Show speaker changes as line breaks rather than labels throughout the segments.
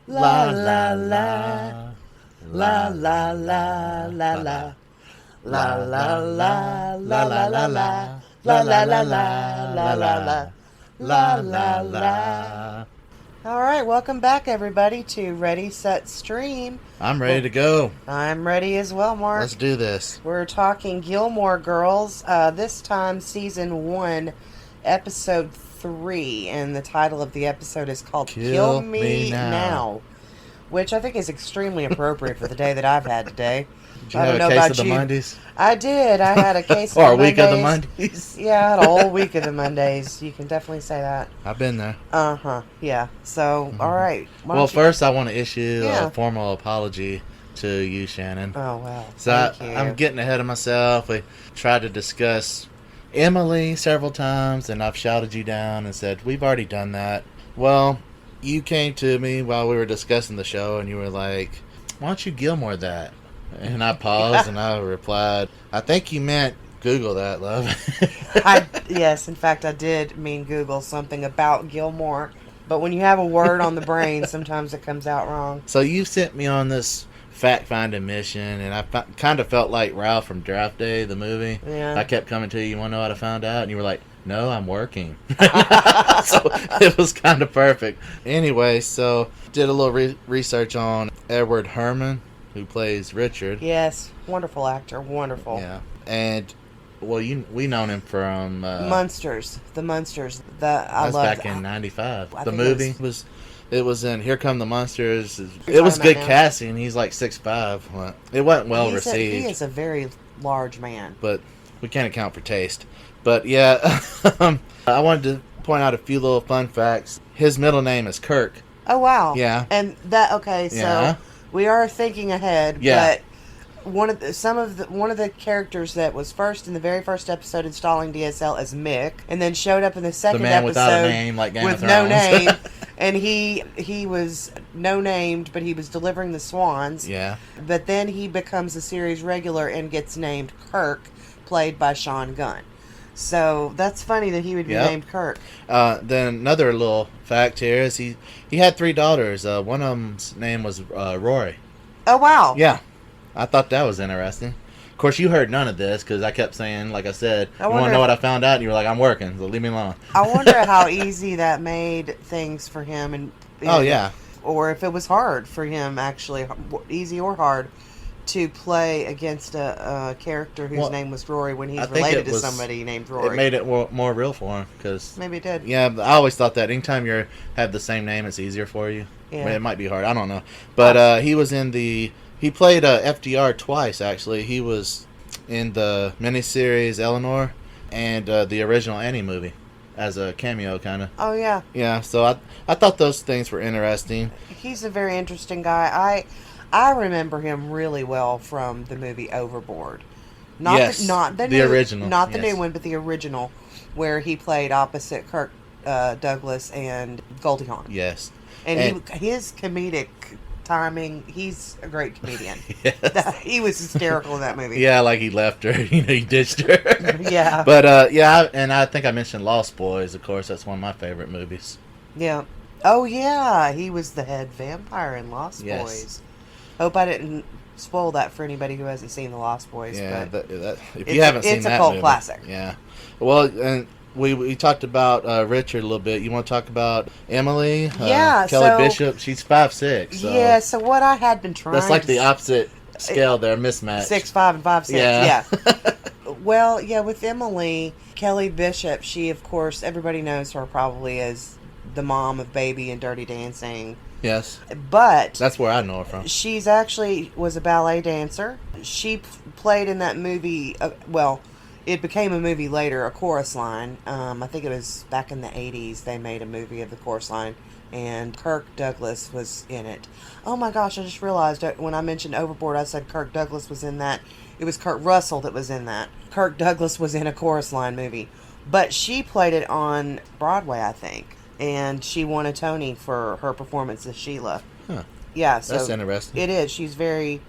La la la. La la la la la. La la la la la la la. La la la la la la la. La la la. All right, welcome back, everybody, to Ready, Set, Stream.
I'm ready to go.
I'm ready as well, Mark.
Let's do this.
We're talking Gilmore Girls, this time Season 1, Episode 3, and the title of the episode is called Kill Me Now, which I think is extremely appropriate for the day that I've had today.
Did you have a case of the Mondays?
I did. I had a case of
or
the
a week
Mondays.
of the Mondays?
Yeah, I had a whole week of the Mondays. You can definitely say that.
I've been there.
Uh-huh, yeah. So, all right.
Well, first I want to issue a formal apology to you, Shannon.
Oh, wow.
So I'm getting ahead of myself. We tried to discuss Emily several times, and I've shouted you down and said, we've already done that. Well, you came to me while we were discussing the show, and you were like, why don't you Gilmore that? And I paused, and I replied, I think you meant Google that, love.
Yes, in fact, I did mean Google something about Gilmore. But when you have a word on the brain, sometimes it comes out wrong.
So you sent me on this fact-finding mission, and I kind of felt like Ralph from Draft Day, the movie.
Yeah.
I kept coming to you, you want to know what I found out? And you were like, no, I'm working. So it was kind of perfect. Anyway, so did a little research on Edward Herman, who plays Richard.
Yes, wonderful actor, wonderful.
Yeah, and well, we known him from
Munsters, the Munsters.
That's back in '95. The movie was in Here Come the Monsters.
It
was good casting. He's like 6'5". It wasn't well received.
He is a very large man,
but we can't account for taste. But yeah, I wanted to point out a few little fun facts. His middle name is Kirk.
Oh wow!
Yeah,
and that so.
Yeah.
We are thinking ahead,
yeah.
But one of the characters that was first in the very first episode installing DSL is Mick, and then showed up in the second
the man
episode
without a name, like Game of
with
Thrones.
no name, and he was no named, but he was delivering the swans.
Yeah.
But then he becomes a series regular and gets named Kirk, played by Sean Gunn. So that's funny that he would be named Kirk.
Then another little fact here is he had 3 daughters. One of them's name was Rory.
Oh, wow.
Yeah. I thought that was interesting. Of course, you heard none of this because I kept saying, like I said, you want to know what I found out? And you were like, I'm working, so leave me alone.
I wonder how easy that made things for him.
Oh, yeah.
Or if it was hard for him, actually, easy or hard, to play against a character whose name was Rory when he's related to somebody named Rory.
It made it more real for him. Cause,
maybe it did.
Yeah, I always thought that anytime you have the same name, it's easier for you.
Yeah.
I mean, it might be hard. I don't know. But he was in he played FDR twice, actually. He was in the miniseries Eleanor and the original Annie movie as a cameo, kind of.
Oh, yeah.
Yeah, so I thought those things were interesting.
He's a very interesting guy. I remember him really well from the movie Overboard. Not the
original.
Not the new one, but the original, where he played opposite Kirk Douglas and Goldie Hawn.
Yes.
And his comedic timing, he's a great comedian.
Yes.
He was hysterical in that movie.
Yeah, like he left her, he ditched her.
Yeah.
But, and I think I mentioned Lost Boys, of course, that's one of my favorite movies.
Yeah. Oh, yeah, he was the head vampire in Lost Boys. Hope I didn't spoil that for anybody who hasn't seen The Lost Boys.
Yeah,
but
if you haven't seen that,
it's a cult classic.
Yeah. Well, and we talked about Richard a little bit. You want to talk about Emily? Kelly Bishop. She's 5'6". So
yeah. So what I had been trying.
That's like the opposite scale there, mismatch.
6'5" and 5'6".
Yeah.
Well, yeah. With Emily, Kelly Bishop, she of course everybody knows her probably as the mom of Baby and Dirty Dancing.
Yes.
But
that's where I know her from.
She's actually was a ballet dancer. She played in that movie. It became a movie later, A Chorus Line. I think it was back in the 80s they made a movie of The Chorus Line, and Kirk Douglas was in it. Oh my gosh, I just realized when I mentioned Overboard, I said Kirk Douglas was in that. It was Kurt Russell that was in that. Kirk Douglas was in A Chorus Line movie. But she played it on Broadway, I think. And she won a Tony for her performance as Sheila.
Huh.
Yeah, so
that's interesting.
It is. She's very,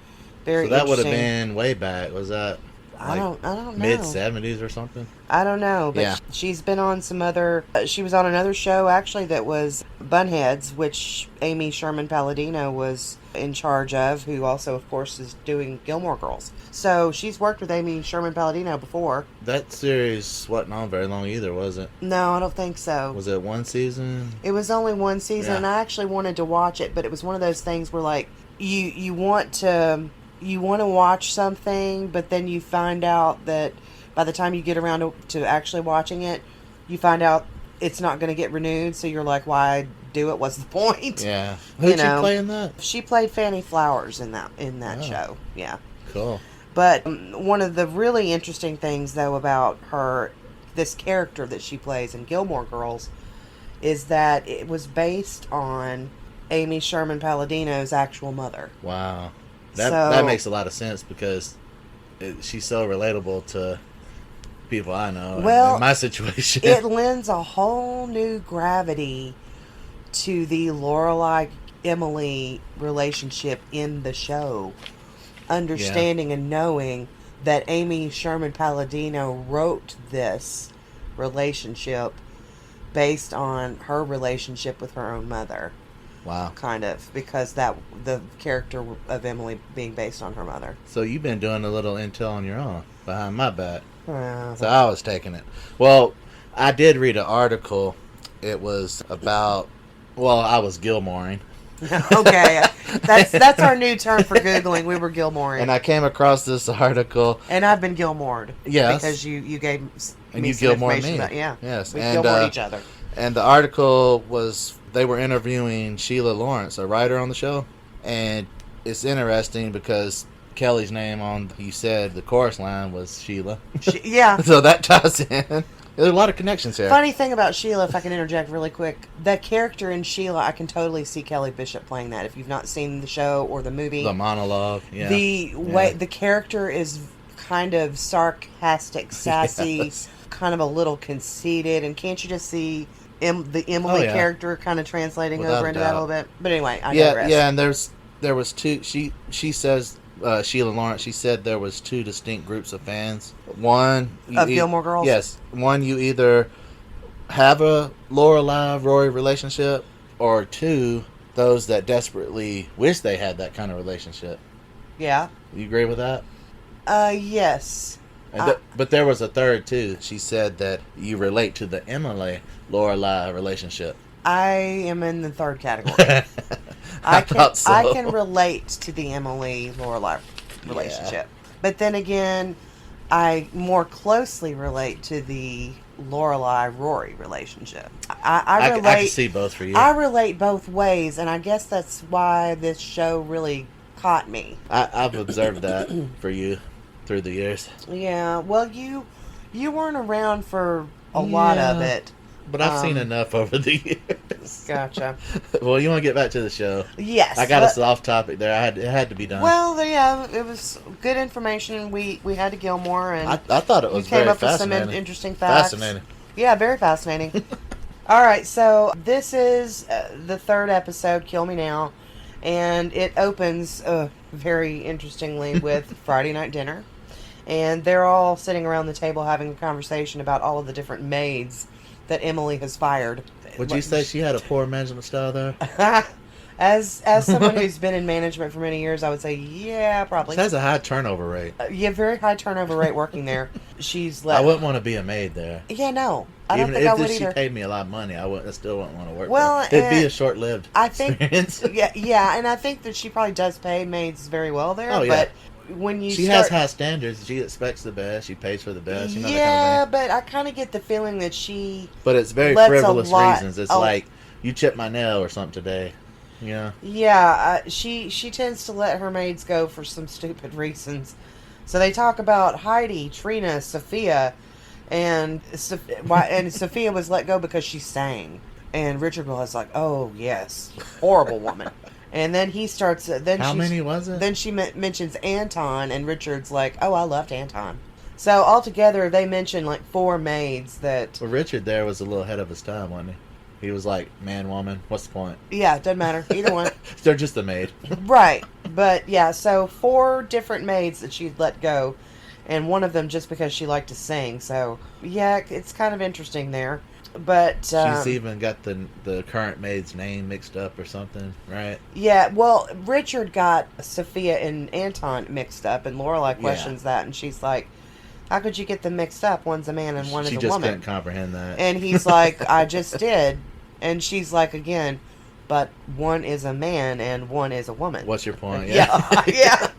very.
So that would have
interesting.
been way back. Was that?
I don't know.
Mid-70s or something.
I don't know, but
Yeah.
she's been on some other. She was on another show actually that was Bunheads, which Amy Sherman-Palladino was in charge of, who also, of course, is doing Gilmore Girls. So she's worked with Amy Sherman-Palladino before.
That series wasn't on very long either, was it?
No, I don't think so.
Was it one season?
It was only one season,
Yeah.
and I actually wanted to watch it, but it was one of those things where, like, you want to watch something, but then you find out that by the time you get around to actually watching it, you find out it's not going to get renewed. So you're like, why do it? What's the point?
Yeah. Who'd
You know.
she play in that?
She played Fanny Flowers in that
Oh.
show. Yeah.
Cool.
But one of the really interesting things, though, about this character that she plays in Gilmore Girls, is that it was based on Amy Sherman-Palladino's actual mother.
Wow.
So-
That makes a lot of sense because she's so relatable to people I know
Well,
in my situation.
It lends a whole new gravity to the Lorelai-Emily relationship in the show. Understanding and knowing that Amy Sherman-Palladino wrote this relationship based on her relationship with her own mother.
Wow.
Kind of, because the character of Emily being based on her mother.
So you've been doing a little intel on your own behind my back.
Uh,
So I was taking it. Well, I did read an article. It was about, I was Gilmoring.
okay, that's our new term for Googling. We were Gilmoring.
And I came across this article.
And I've been Gilmored.
Yes.
Because you gave me
And you
some
Gilmored
information
me.
about, yeah.
Yes.
We
And,
Gilmored each other.
And the article was, they were interviewing Sheila Lawrence, a writer on the show. And it's interesting because Kelly's name you said the chorus line was Sheila.
Yeah.
So that ties in. There's a lot of connections here.
Funny thing about Sheila, if I can interject really quick, that character in Sheila, I can totally see Kelly Bishop playing that. If you've not seen the show or the movie,
The monologue, yeah.
the way the character is kind of sarcastic, sassy,
Yes.
kind of a little conceited, and can't you just see the Emily
Oh, yeah.
character kind of translating
Without
over
a
into that a
doubt.
little bit? But anyway, I
Yeah,
digress.
yeah, and there was two. She says Sheila Lawrence. She said there was two distinct groups of fans. One
Of Gilmore Girls?
Yes, one you either have a Lorelai Rory relationship, or two those that desperately wish they had that kind of relationship.
Yeah.
You agree with that?
Yes.
And but there was a third too. She said that you relate to the Emily Lorelai relationship.
I am in the third category. I
thought so.
I can relate to the Emily Lorelai relationship, but then again, I more closely relate to the Lorelai Rory relationship. I relate.
I can see both for you.
I relate both ways, and I guess that's why this show really caught me.
I've observed that for you through the years.
Yeah. Well, you weren't around for a lot of
Yeah.
it.
But I've seen enough over the years.
Gotcha.
Well, you want to get back to the show?
Yes.
I got us off topic there. It had to be done.
Well, yeah, it was good information. We had to Gilmore, and
I thought it
you
was
came
very
up with some
fascinating.
interesting facts.
Fascinating.
Yeah, very fascinating. All right, so this is the third episode, Kill Me Now, and it opens very interestingly with Friday night dinner, and they're all sitting around the table having a conversation about all of the different maids that Emily has fired.
Would you say she had a poor management style there?
As someone who's been in management for many years, I would say, yeah, probably.
She has a high turnover rate.
Yeah, very high turnover rate working there. She's
I
left.
wouldn't want to be a maid there.
Yeah, no. I don't
Even
think I
if
would
she
either.
paid me a lot of money, I still wouldn't want to work
Well,
there. It'd be a short-lived
I think,
experience.
yeah, and I think that she probably does pay maids very well there.
Oh, yeah.
But when you
She has high standards. She expects the best. She pays for the best. You know,
yeah,
that kind of thing.
but I kind of get the feeling that she.
But it's very
lets a
frivolous
lot-
reasons. It's
oh.
like, you chipped my nail or something today. You know?
Yeah, she tends to let her maids go for some stupid reasons. So they talk about Heidi, Trina, Sophia, and Sophia was let go because she sang. And Richard was like, "Oh yes, horrible woman." And then he starts. Then
How many was it?
Then she mentions Anton, and Richard's like, "Oh, I loved Anton." So altogether, they mention like 4 maids that.
Well, Richard there was a little ahead of his time, wasn't he? He was like, man, woman, what's the point?
Yeah, doesn't matter either one.
They're just a maid.
Right, but yeah, so 4 different maids that she'd let go, and one of them just because she liked to sing. So yeah, it's kind of interesting there. But
she's even got the current maid's name mixed up or something, right?
Yeah, well, Richard got Sophia and Anton mixed up, and Lorelai questions that, and she's like, "How could you get them mixed up? One's a man and one is a woman."
She just couldn't comprehend that.
And he's like, "I just did," and she's like, "Again, but one is a man and one is a woman."
What's your point?
Yeah.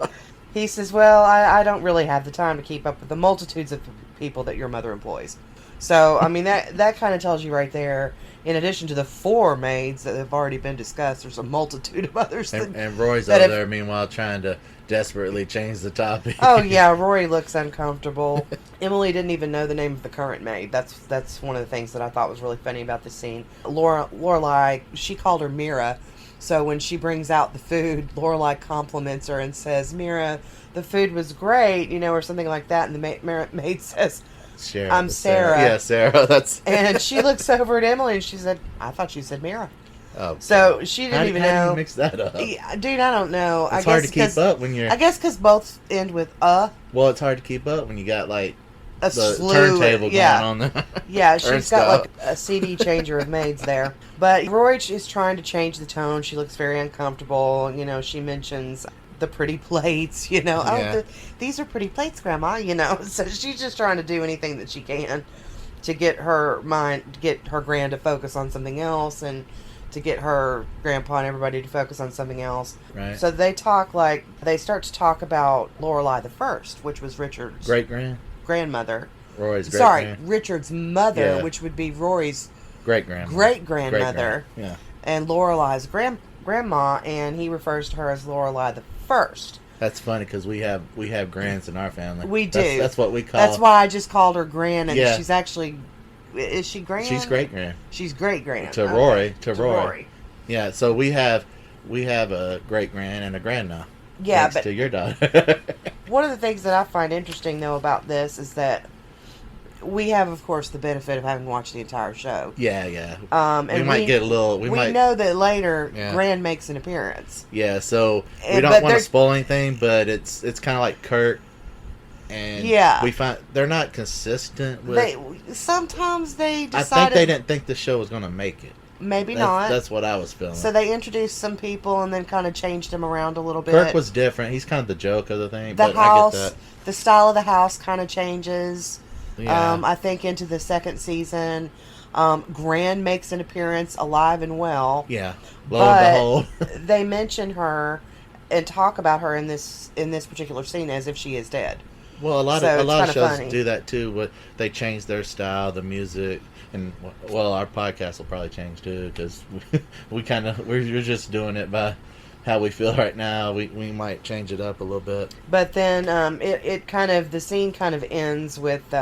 He says, "Well, I don't really have the time to keep up with the multitudes of people that your mother employs." So, I mean, that kind of tells you right there, in addition to the 4 maids that have already been discussed, there's a multitude of others.
And Roy's over there, meanwhile, trying to desperately change the topic.
Oh, yeah, Rory looks uncomfortable. Emily didn't even know the name of the current maid. That's one of the things that I thought was really funny about this scene. Lorelai, she called her Mira, so when she brings out the food, Lorelai compliments her and says, "Mira, the food was great," or something like that, and the maid says, "I'm Sarah."
Yeah, Sarah. That's.
And she looks over at Emily and she said, "I thought you said Mira."
Oh,
so she didn't even know.
How do you mix that up?
Yeah, dude, I don't know.
It's hard to keep up when you're.
I guess because both end with
Well, it's hard to keep up when you got like
a
the
slew,
turntable going on there.
Yeah, she's got like a CD changer of maids there. But Rory is trying to change the tone. She looks very uncomfortable. She mentions the pretty plates,
Yeah.
These are pretty plates, Grandma, So she's just trying to do anything that she can to get her gran to focus on something else, and to get her grandpa and everybody to focus on something else.
Right.
So they start to talk about Lorelai the First, which was Richard's grandmother.
Rory's
Richard's mother, which would be Rory's great-grandmother.
Yeah.
And Lorelai's grandma, and he refers to her as Lorelai the First.
That's funny because we have grands in our family.
We do.
That's what we call.
That's why I just called her gran, and she's actually. Is she gran?
She's great gran.
She's great gran.
To Rory. Yeah, so we have a great gran and a grandma.
Yeah,
thanks
but
to your daughter.
One of the things that I find interesting though about this is that we have, of course, the benefit of having watched the entire show.
Yeah.
And
we might get a little.
We know that later Gran makes an appearance.
Yeah, so we don't want to spoil anything, but it's kind of like Kurt. And we find they're not consistent with.
Sometimes they decided.
I think they didn't think the show was going to make it.
Maybe not.
That's what I was feeling.
So they introduced some people and then kind of changed them around a little bit.
Kirk was different. He's kind of the joke of the thing.
The
but
house,
I get that.
The style of the house kind of changes.
Yeah.
I think into the second season. Gran makes an appearance alive and well.
Yeah. Lo and behold.
They mention her and talk about her in this particular scene as if she is dead.
Well, a lot of shows do that too. They change their style, the music, and our podcast will probably change too because we're just doing it by how we feel right now. We might change it up a little bit. But
then the scene kind of ends with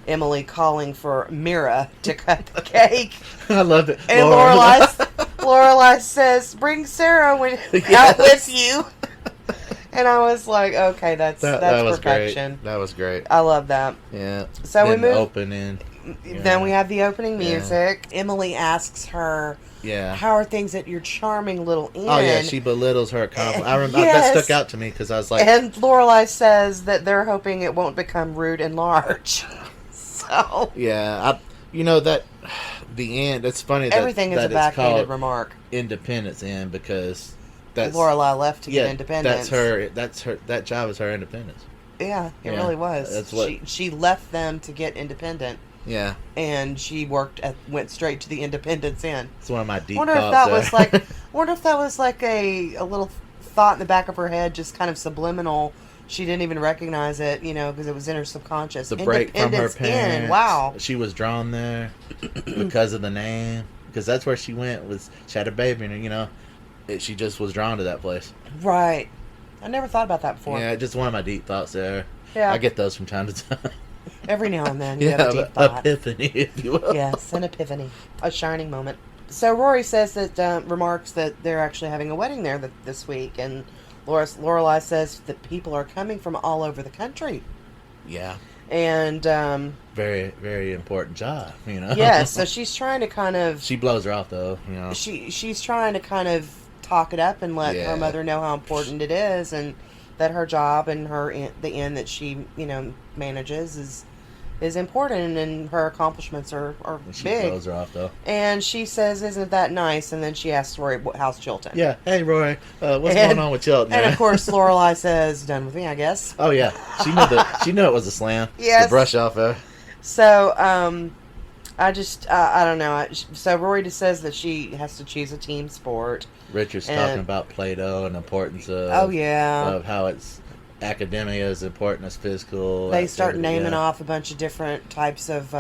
Emily calling for Mira to cut the cake.
I love it.
And Lorelai says, "Bring Sarah out with you." And I was like, okay, that's perfection.
Great. That was great.
I love that.
Yeah.
So
then
we move.
Opening.
Then we have the opening music. Yeah. Emily asks her, "How are things at your charming little inn?"
Oh yeah, she belittles her compliment. That stuck out to me because I was like.
And Lorelai says that they're hoping it won't become rude and large. So.
Yeah, that the end. It's funny
everything is a backhanded remark.
Independence Inn because. That's
Lorelai left to get independence.
That's her. That job is her independence.
Yeah, it really was. That's what she left them to get independent.
Yeah,
and she went straight to the Independence Inn.
It's one of my deep
wonder
thoughts.
Wonder if that was like a little thought in the back of her head, just kind of subliminal. She didn't even recognize it, because it was in her subconscious.
The break from her parents.
Inn. Wow,
she was drawn there because of the name. Because that's where she went. She had a baby, and she just was drawn to that place.
Right. I never thought about that before.
Yeah, just one of my deep thoughts there.
Yeah.
I get those from time to time.
Every now and then you have a deep thought.
Epiphany, if you will.
Yes, an epiphany. A shining moment. So Rory says remarks that they're actually having a wedding there this week. And Lorelai says that people are coming from all over the country.
Yeah.
And
very, very important job,
Yeah, so she's trying to kind of.
She blows her off though,
She's trying to kind of talk it up and let her mother know how important it is, and that her job and the inn that she, manages is important, and her accomplishments are
And she
big.
blows her off, though.
And she says, "Isn't that nice?" And then she asks Rory, "How's Chilton?"
Yeah. Hey, Rory. What's going on with Chilton?
And of course, Lorelai says, "Done with me, I guess."
Oh yeah, she knew it was a slam.
Yes.
The brush off her.
So, I don't know. So Rory just says that she has to choose a team sport.
Richard's talking about Play-Doh and the importance of.
Oh yeah.
Of how it's academia is important as physical.
They start
activity,
naming
yeah.
off a bunch of different types of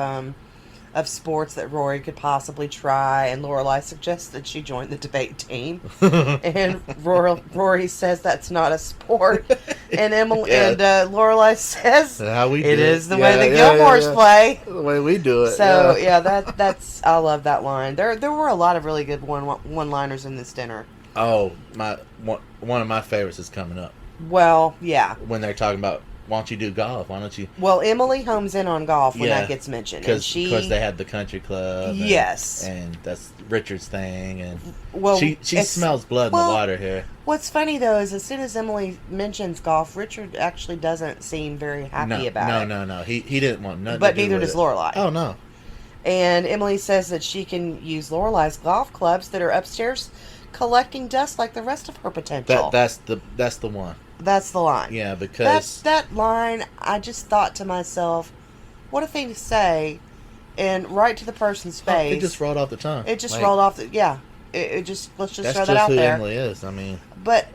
sports that Rory could possibly try, and Lorelai suggests that she join the debate team. And Rory says that's not a sport, and Lorelai says
How we do
it is the
Yeah,
way the
yeah,
Gilmores
yeah.
play.
The way we do it.
So
yeah.
that's I love that line. There were a lot of really good one-liners in this dinner.
Oh, one of my favorites is coming up
Well, yeah.
when they're talking about, why don't you do golf? Why don't you?
Well, Emily homes in on golf when
Yeah,
that gets mentioned,
Because they had the country club. And,
Yes.
and that's Richard's thing, and
well,
she smells blood in the water here.
What's funny though is as soon as Emily mentions golf, Richard actually doesn't seem very happy about it.
No. He didn't want nothing.
But
to do
neither
with
does
it.
Lorelai.
Oh no.
And Emily says that she can use Lorelai's golf clubs that are upstairs collecting dust like the rest of her potential.
That's the one.
That's the line.
Yeah, because
that line, I just thought to myself, what a thing to say, and right to the person's face.
it just rolled off the tongue.
It just rolled off. It just, let's just
that's
throw that
just
out
who
there.
Emily is. I mean,
But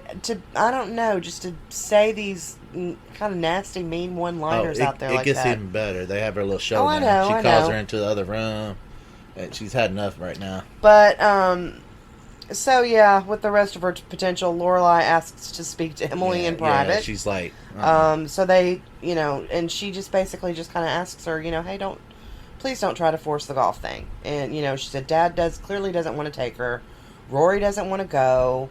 I don't know, just to say these kind of nasty, mean one-liners out there
it
like
gets
that.
even better. They have her little show.
Oh, I
now.
know,
She
I
calls
know.
her into the other room, and she's had enough right now.
But so yeah, with the rest of her potential, Lorelai asks to speak to Emily in private.
Yeah, she's like,
So they, and she just basically just kind of asks her, hey, please don't try to force the golf thing. And she said Dad clearly doesn't want to take her, Rory doesn't want to go,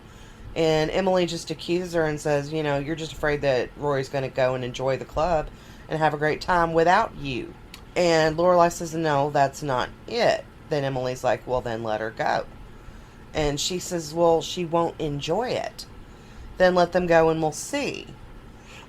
and Emily just accuses her and says, you're just afraid that Rory's going to go and enjoy the club and have a great time without you. And Lorelai says, no, that's not it. Then Emily's like, well, then let her go. And she says, well, she won't enjoy it. Then let them go and we'll see.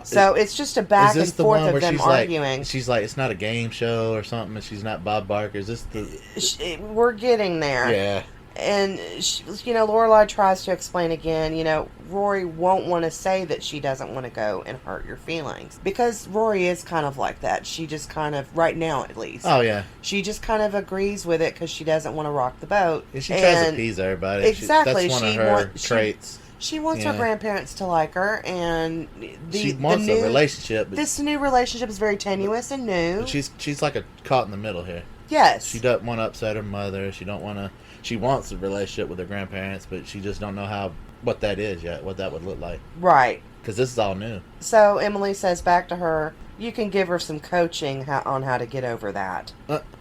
So it's just a back and forth of them arguing.
She's like, it's not a game show or something, and she's not Bob Barker. Is this the...
We're getting there.
Yeah.
And, Lorelai tries to explain again, Rory won't want to say that she doesn't want to go and hurt your feelings. Because Rory is kind of like that. She just kind of, right now at least.
Oh, yeah.
She just kind of agrees with it because she doesn't want to rock the boat.
Yeah, she tries to appease everybody.
Exactly.
That's one of her traits.
She wants her grandparents to like her, and
she wants a relationship.
This new relationship is very tenuous and new.
She's like caught in the middle here.
Yes.
She doesn't want to upset her mother. She wants a relationship with her grandparents, but she just don't know what that is yet, what that would look like.
Right.
Because this is all new.
So Emily says back to her, you can give her some coaching on how to get over that.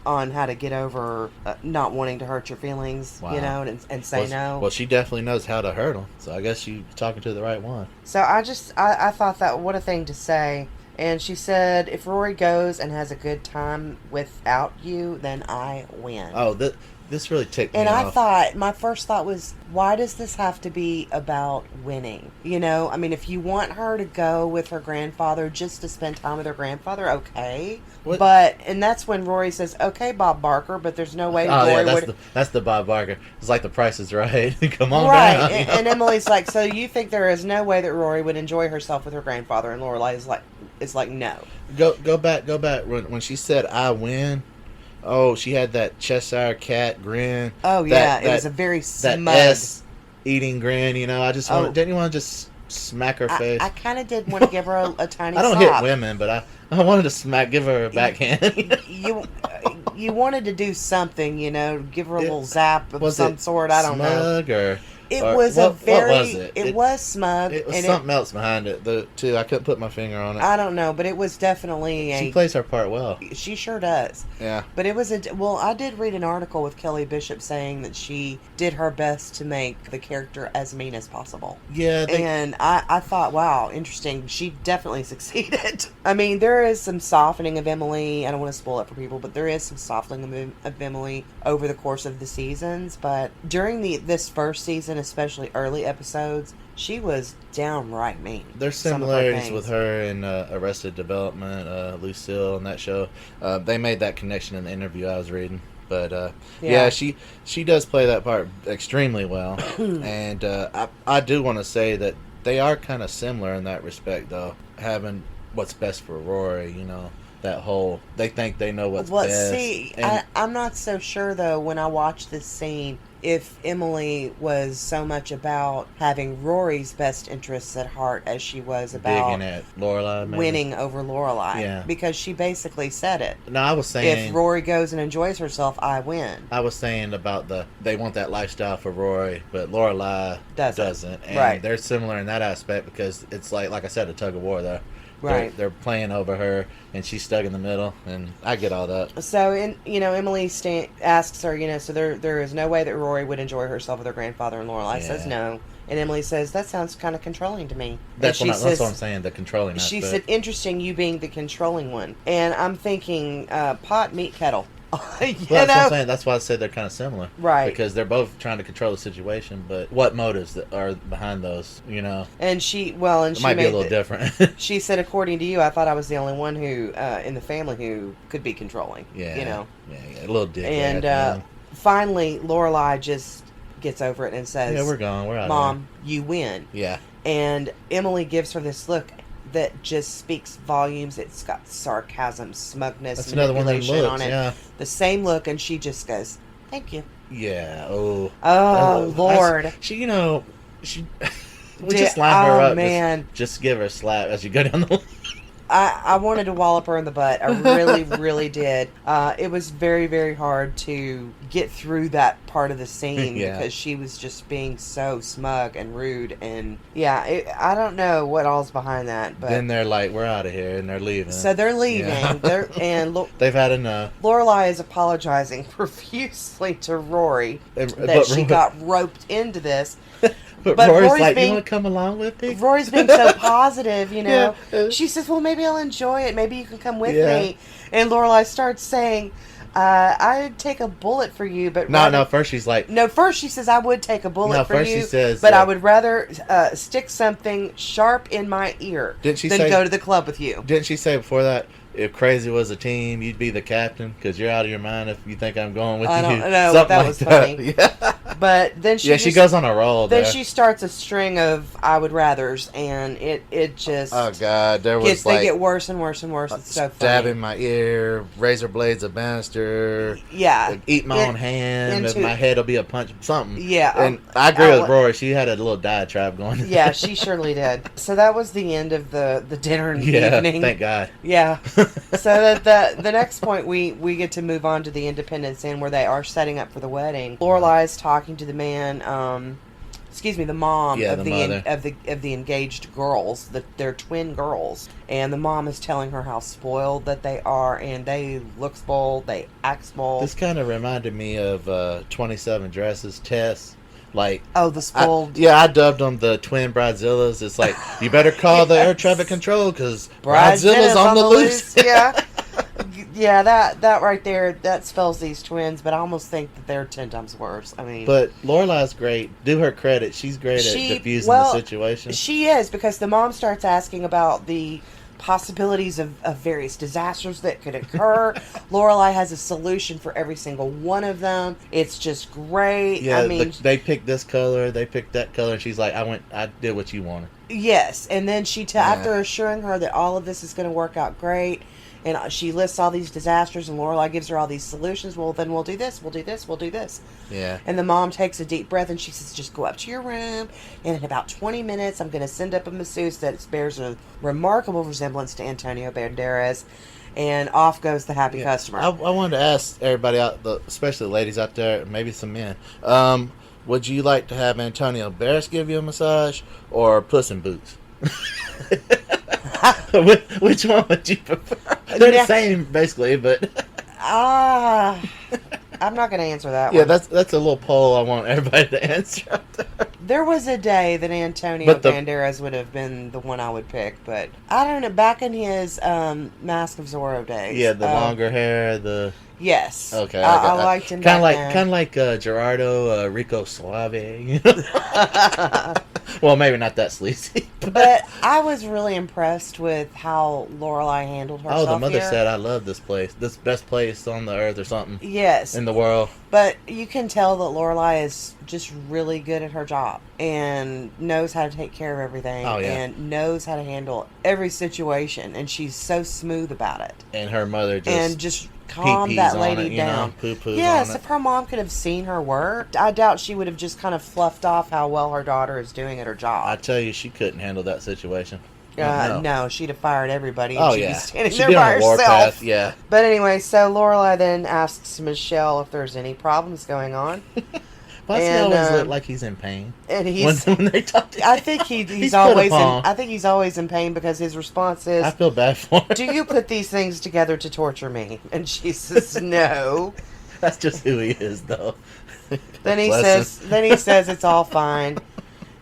On how to get over not wanting to hurt your feelings,
Wow.
and say no.
Well, she definitely knows how to hurt them, so I guess you're talking to the right one.
So I thought that, what a thing to say. And she said, if Rory goes and has a good time without you, then I win.
Oh, this really ticked me
and
off.
My first thought was, why does this have to be about winning? I mean, if you want her to go with her grandfather just to spend time with her grandfather, okay.
What?
And that's when Rory says, okay, Bob Barker, but there's no way
Rory
Rory would...
that's the Bob Barker. It's like The Price is Right. Come on
right.
down.
And Emily's like, so you think there is no way that Rory would enjoy herself with her grandfather? And Lorelai is like, no.
Go back. When she said, I win... Oh, she had that Cheshire cat grin.
Oh, yeah. It was a very smug...
That S-eating grin, I just wanted... Didn't you want to just smack her face?
I kind of did want to give her a tiny
I don't
slap.
hit women, but I wanted to give her a backhand.
You wanted to do something, give her a little zap of some sort. I don't know.
Smug or...
It
or
was
what was it?
It was smug.
It was something else behind it, too. I couldn't put my finger on it.
I don't know, but it was definitely
She plays her part well.
She sure does.
Yeah.
But it was I did read an article with Kelly Bishop saying that she did her best to make the character as mean as possible.
Yeah.
And I thought, wow, interesting. She definitely succeeded. I mean, there is some softening of Emily. I don't want to spoil it for people, but there is some softening of Emily over the course of the seasons. But during this first season especially early episodes, she was downright mean.
There's
Some of her
similarities
things.
with her in Arrested Development, Lucille on that show. They made that connection in the interview I was reading. But yeah, she does play that part extremely well. And I do want to say that they are kind of similar in that respect, though. Having what's best for Rory, you know, that whole, they think they know what's best.
See,
And
I'm not so sure, though, when I watch this scene, if Emily was so much about having Rory's best interests at heart as she was about
digging at Lorelai, maybe.
winning over Lorelai.
Yeah.
Because she basically said it.
No, I was saying,
If Rory goes and enjoys herself, I win.
I was saying about they want that lifestyle for Rory, but Lorelai doesn't. And
Right.
they're similar in that aspect because it's like I said, a tug of war there.
Right.
They're playing over her, and she's stuck in the middle, and I get all that.
So, Emily asks her, so there is no way that Rory would enjoy herself with her grandfather, and Lorelai says no. And Emily says, that sounds kind of contrling to me.
That's what I'm saying, the controlling aspect.
She said, interesting, you being the controlling one. And I'm thinking, pot, meat, kettle.
That's what I'm saying. That's why I said they're kind of similar.
Right.
Because they're both trying to control the situation, but what motives are behind those,
And she
It might be a little different.
She said, according to you, I thought I was the only one who, in the family who could be controlling.
Yeah.
Yeah,
a little dick.
And finally, Lorelai just gets over it and says,
yeah, we're gone. We're out
Mom, you win.
Yeah.
And Emily gives her this look that just speaks volumes. It's got sarcasm, smugness,
That's another one of them
manipulation
looks,
on it.
yeah.
The same look, and she just goes, thank you.
Yeah.
Oh, Lord.
She, we just line her up.
Man.
Just give her a slap as you go down the.
I wanted to wallop her in the butt. I really, really did. It was very, very hard to get through that part of the scene because she was just being so smug and rude. And I don't know what all's behind that. But
then they're like, "We're out of here," and they're leaving.
So they're leaving.
Yeah. They've had enough.
Lorelai is apologizing profusely to Rory that she got roped into this.
But Rory's like, you want to come along with me?
Rory's being so positive,
Yeah.
She says, well, maybe I'll enjoy it. Maybe you can come with me. And Lorelai starts saying, I'd take a bullet for you, but...
No, first she's like...
No, first she says, I would take a bullet for
first
you,
she says,
but I would rather stick something sharp in my ear
than
go to the club with you.
Didn't she say before that, if Crazy was a team, you'd be the captain because you're out of your mind if you think I'm going with you?
I don't know.
Something
That
like
was
that.
funny.
Yeah.
But then
she goes on a roll
Then
there.
she starts a string of I would rathers, and it just...
Oh, God. There was
they get worse and worse and worse. It's so funny.
Stabbing my ear, razor blades a banister.
Yeah.
Eat my own hand. If my head will be a punch. Something.
Yeah.
And I agree with Rory. She had a little diatribe going.
Yeah, she surely did. So that was the end of the dinner and evening.
Thank God.
Yeah. So that the next point we get to move on to the Independence Inn where they are setting up for the wedding. Lorelai's talking to the man, the mom of the engaged girls, their twin girls, and the mom is telling her how spoiled that they are, and they look spoiled, they act spoiled.
This kind of reminded me of 27 Dresses, Tess. Like,
the spoiled.
I dubbed them the twin Bridezillas. It's like, you better call the air traffic control because Bridezilla's on the loose.
Yeah. Yeah, that right there, that spells these twins, but I almost think that they're 10 times worse. I mean...
But Lorelai's great. Do her credit. She's great at diffusing the situation.
She is, because the mom starts asking about the possibilities of various disasters that could occur. Lorelai has a solution for every single one of them. It's just great.
Yeah,
I mean...
they picked this color, they picked that color, and she's like, I did what you wanted.
Yes, and then after assuring her that all of this is going to work out great... And she lists all these disasters, and Lorelai gives her all these solutions. Well, then we'll do this, we'll do this, we'll do this.
Yeah.
And the mom takes a deep breath, and she says, just go up to your room, and in about 20 minutes, I'm going to send up a masseuse that bears a remarkable resemblance to Antonio Banderas. And off goes the happy customer.
I wanted to ask everybody out, especially the ladies out there, maybe some men, would you like to have Antonio Banderas give you a massage, or Puss in Boots? Which one would you prefer? They're the same, basically, but...
I'm not going to answer that one.
Yeah, that's a little poll I want everybody to answer out there.
There was a day that Antonio Banderas would have been the one I would pick, but I don't know, back in his Mask of Zorro days.
Yeah, the longer hair,
Yes.
Okay,
I liked him.
Kind of like Gerardo Rico Suave. You know? Well, maybe not that sleazy.
But I was really impressed with how Lorelai handled herself.
Oh, the mother
here.
said, "I love this place. This best place on the earth, or something."
Yes.
In the world.
But you can tell that Lorelai is just really good at her job and knows how to take care of everything.
Oh, yeah.
And knows how to handle every situation, and she's so smooth about it.
And her mother just
calm that lady
it,
down.
Poo-poos
yes,
on it.
if her mom could have seen her work, I doubt she would have just kind of fluffed off how well her daughter is doing at her job.
I tell you, she couldn't handle that situation.
No, she'd have fired everybody. And
Oh,
she'd
yeah.
be standing
She'd
there
be
by
on a
herself.
warpath, yeah.
But anyway, so Lorelai then asks Michelle if there's any problems going on.
Why does he always look like he's in pain?
And he's
when they talk to him,
I think he's always
upon.
I think he's always in pain because his response is,
I feel bad for him.
"Do you put these things together to torture me?" And she says, "No."
That's just who he is, though.
Then he says it's all fine.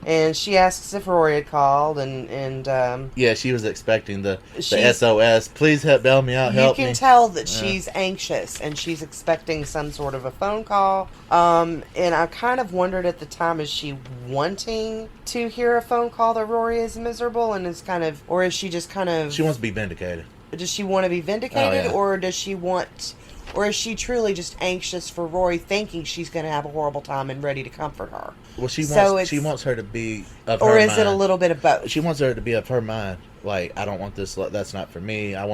And she asks if Rory had called, and
yeah, she was expecting the SOS. Please bail me out, help me.
You can tell that she's anxious, and she's expecting some sort of a phone call. And I kind of wondered at the time, is she wanting to hear a phone call that Rory is miserable, and is kind of, or is she just kind of...
She wants to be vindicated.
Does she want to be vindicated,
Oh, yeah.
or does she want... Or is she truly just anxious for Rory, thinking she's going to have a horrible time and ready to comfot her?
Well, she wants her to be of her
mind. Or is
mind.
it a little bit of both?
She wants her to be of her mind. Like, I don't want this. That's not for me. I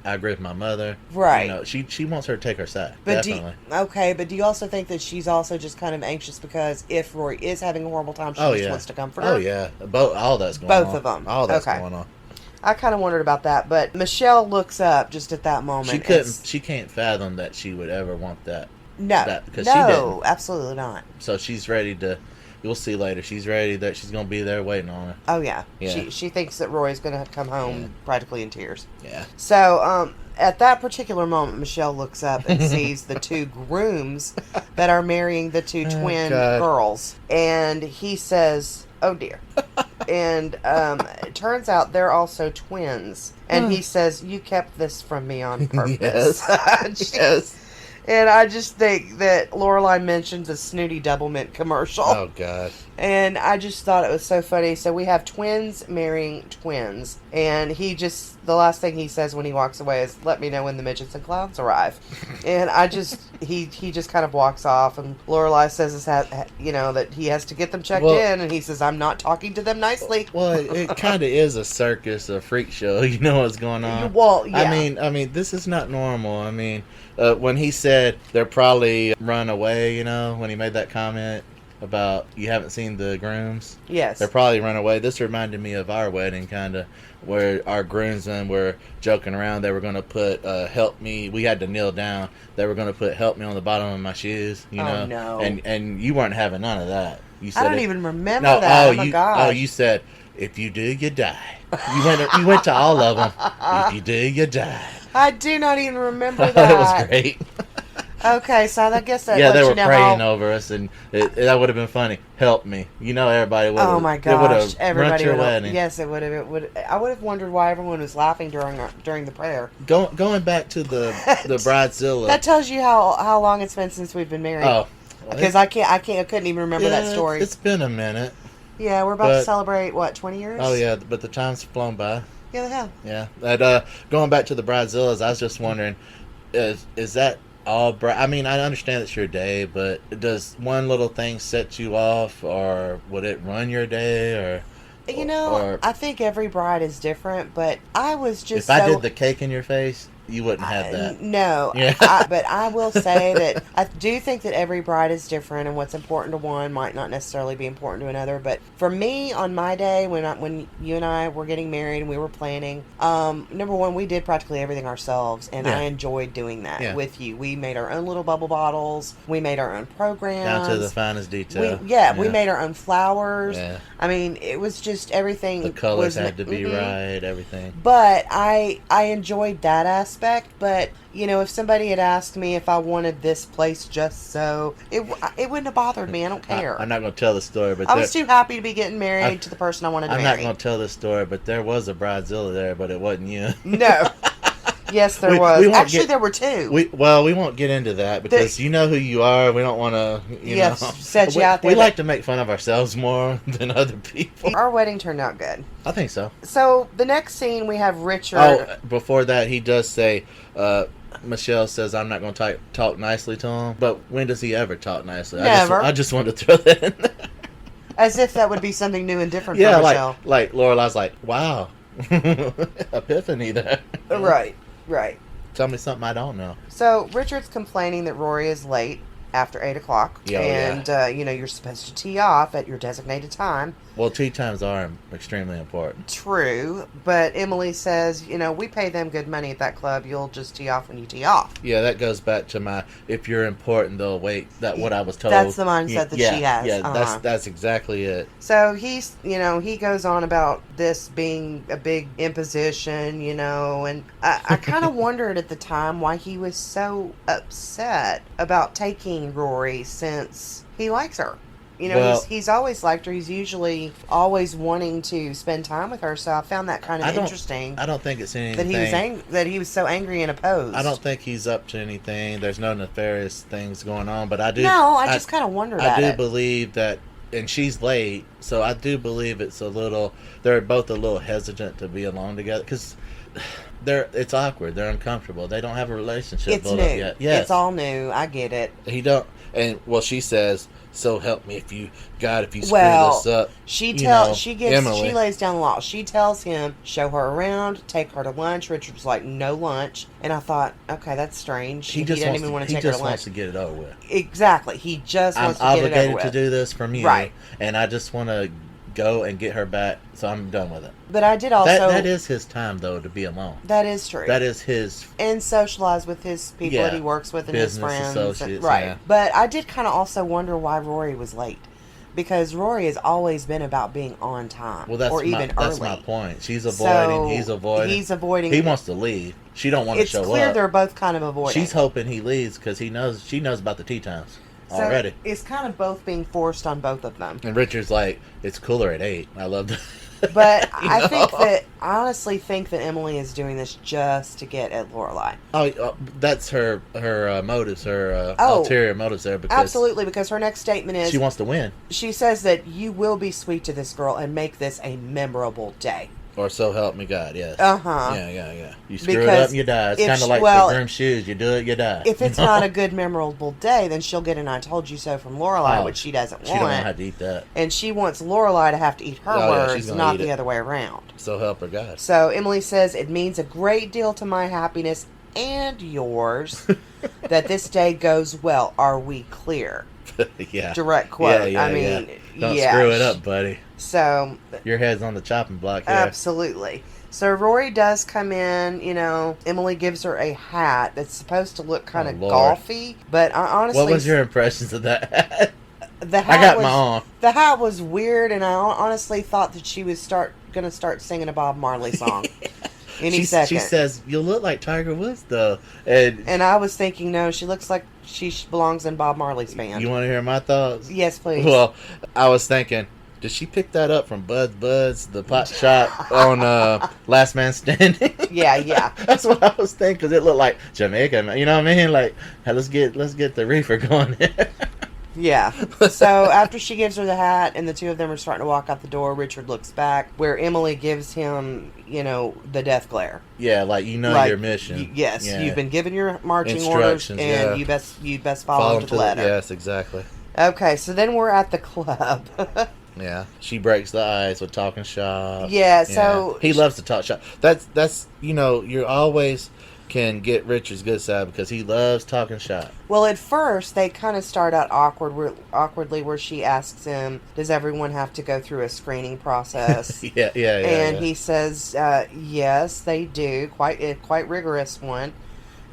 agree with my mother.
Right.
You know, she wants her to take her side.
But
definitely.
But do you also think that she's also just kind of anxious because if Rory is having a horrible time, she just wants to comfort her?
Oh yeah, all that's going on.
Both of them.
All that's going on.
I kind of wondered about that, but Michelle looks up just at that moment.
She can't fathom that she would ever want that.
No,
because she didn't.
Absolutely not.
So she's ready to. You'll see later. She's ready that she's going to be there waiting on her.
Oh yeah.
Yeah.
She thinks that Rory's going to come home practically in tears.
Yeah.
So at that particular moment, Michelle looks up and sees the two grooms that are marrying the two twin girls, and he says, "Oh dear." And it turns out they're also twins. And he says, "You kept this from me on purpose."
Yes.
And I just think that Lorelai mentions a snooty Doublemint commercial.
Oh, God.
And I just thought it was so funny. So we have twins marrying twins. And the last thing he says when he walks away is, "Let me know when the midgets and clowns arrive." And he just kind of walks off. And Lorelai says, that he has to get them checked in. And he says, "I'm not talking to them nicely."
Well, it kind of is a circus, a freak show. You know what's going on.
Well, yeah.
I mean, this is not normal. I mean, when he said they're probably run away, when he made that comment about you haven't seen the grooms.
Yes.
They're probably run away. This reminded me of our wedding, kind of, where our groomsmen were joking around. They were going to put help me. We had to kneel down. They were going to put help me on the bottom of my shoes,
Oh, no.
And you weren't having none of that. You said
I don't even remember that. Oh, my gosh.
Oh, you said, "If you do, you die." You went to all of them. If you do, you die.
I do not even remember that.
That was great.
Okay, so I guess that
they were praying over us, and that would have been funny. Help me, everybody would.
Oh my gosh,
everybody would have.
Yes, it would have. I would have wondered why everyone was laughing during the prayer.
Going back to the bridezilla.
That tells you how long it's been since we've been married.
Oh,
because I couldn't even remember that story.
It's been a minute.
Yeah, we're about to celebrate 20 years.
Oh yeah, but the time's flown by.
Yeah, they have.
Yeah, and going back to the bridezillas, I was just wondering, is that all? I mean, I understand it's your day, but does one little thing set you off, or would it run your day, or?
I think every bride is different, but I was just.
If I did the cake in your face, you wouldn't have that.
No.
Yeah.
But I will say that I do think that every bride is different, and what's important to one might not necessarily be important to another. But for me, on my day, when you and I were getting married and we were planning, number one, we did practically everything ourselves, and I enjoyed doing that with you. We made our own little bubble bottles. We made our own programs.
Down to the finest detail.
We made our own flowers.
Yeah.
I mean, it was just everything.
The colors had to be right, everything.
But I enjoyed that aspect. But if somebody had asked me if I wanted this place just so, it wouldn't have bothered me. I don't care.
I'm not going to tell the story, but
I was too happy to be getting married to the person I wanted to marry.
I'm not going to tell the story, but there was a bridezilla there, but it wasn't you.
No. Yes, there was. Actually, there were two.
We won't get into that because you know who you are. We don't want to, know.
Set you out there.
We like to make fun of ourselves more than other people.
Our wedding turned out good.
I think so.
So, the next scene, we have Richard.
Oh, before that, he does say, Michelle says, I'm not going to talk nicely to him. But when does he ever talk nicely?
Never.
I just wanted to throw that in there.
As if that would be something new and different for Michelle.
like Lorelai's like, wow. Epiphany there.
Right.
Tell me something I don't know.
So, Richard's complaining that Rory is late after 8 o'clock. And, you're supposed to tee off at your designated time.
Well, tea times are extremely important.
True. But Emily says, we pay them good money at that club. You'll just tee off when you tee off.
Yeah, that goes back to my, if you're important, they'll wait. What I was told.
That's the mindset that she has.
Yeah, that's exactly it.
So he's, he goes on about this being a big imposition, and I kind of wondered at the time why he was so upset about taking Rory since he likes her. He's always liked her. He's usually always wanting to spend time with her. So I found that kind of interesting.
I don't think it's anything
that he was so angry and opposed.
I don't think he's up to anything. There's no nefarious things going on. But I do.
No, I just kind of wondered. I
do believe that, and she's late, so I do believe it's a little. They're both a little hesitant to be alone together because it's awkward. They're uncomfortable. They don't have a relationship built up yet. Yes.
It's all new. I get it.
He don't. And she says, "So help me if you screw this up."
She lays down the law. She tells him, show her around, take her to lunch. Richard's like, no lunch. And I thought, okay, that's strange. He doesn't even want to take her to lunch.
He just wants to get it over with.
Exactly. He just wants to get it over with.
I'm obligated to do this from you. Right. And I just want to go and get her back, so I'm done with it.
But I did also...
That is his time, though, to be alone.
That is true.
That is his...
And socialize with his people that he works with and his friends.
Associates,
right.
Yeah.
But I did kind of also wonder why Rory was late. Because Rory has always been about being on time.
Well,
early.
That's my point. She's avoiding. He's avoiding. He wants to leave. She don't want to show up.
It's clear they're both kind of avoiding.
She's hoping he leaves because she knows about the tea times. Already.
So it's kind of both being forced on both of them.
And Richard's like, it's cooler at 8. I love that.
But I honestly think that Emily is doing this just to get at Lorelai.
Oh, that's her motives, ulterior motives there. Because
absolutely, because her next statement is...
she wants to win.
She says that you will be sweet to this girl and make this a memorable day.
Or so help me God, yes.
Uh-huh.
Yeah. You screw it up and you die. It's kind of like the groom shoes. You do it, you die.
If it's not a good, memorable day, then she'll get an I told you so from Lorelai, which she doesn't want.
She don't want to have to eat that.
And she wants Lorelai to have to eat her words, not the other way around.
So help her God.
So Emily says, it means a great deal to my happiness and yours that this day goes well. Are we clear?
Yeah.
Direct quote.
Yeah,
I mean,
don't screw it up, buddy.
So
your head's on the chopping block here.
Absolutely. So Rory does come in, Emily gives her a hat that's supposed to look kind of golfy, but I honestly...
What was your impressions of that hat?
The hat
I got my own.
The hat was weird, and I honestly thought that she was going to start singing a Bob Marley song. Any second.
She says, you look like Tiger Woods, though. And
I was thinking, no, she looks like she belongs in Bob Marley's band.
You want to hear my thoughts?
Yes, please.
Well, I was thinking, did she pick that up from Bud's, the pot shop on Last Man Standing?
Yeah.
That's what I was thinking, because it looked like Jamaica. You know what I mean? Like, hey, let's get the reefer going there.
Yeah. So after she gives her the hat and the two of them are starting to walk out the door, Richard looks back where Emily gives him, the death glare.
Yeah, like your mission.
Yes,
yeah.
You've been given your marching orders and you best follow them to the letter.
Yes, exactly.
Okay, so then we're at the club.
Yeah, she breaks the ice with talking shop.
Yeah, so
he loves to talk shop. That's you always can get Richard's good side because he loves talking shop.
Well, at first they kind of start out awkwardly, where she asks him, "Does everyone have to go through a screening process?"
Yeah. And
he says, "Yes, they do. Quite rigorous one."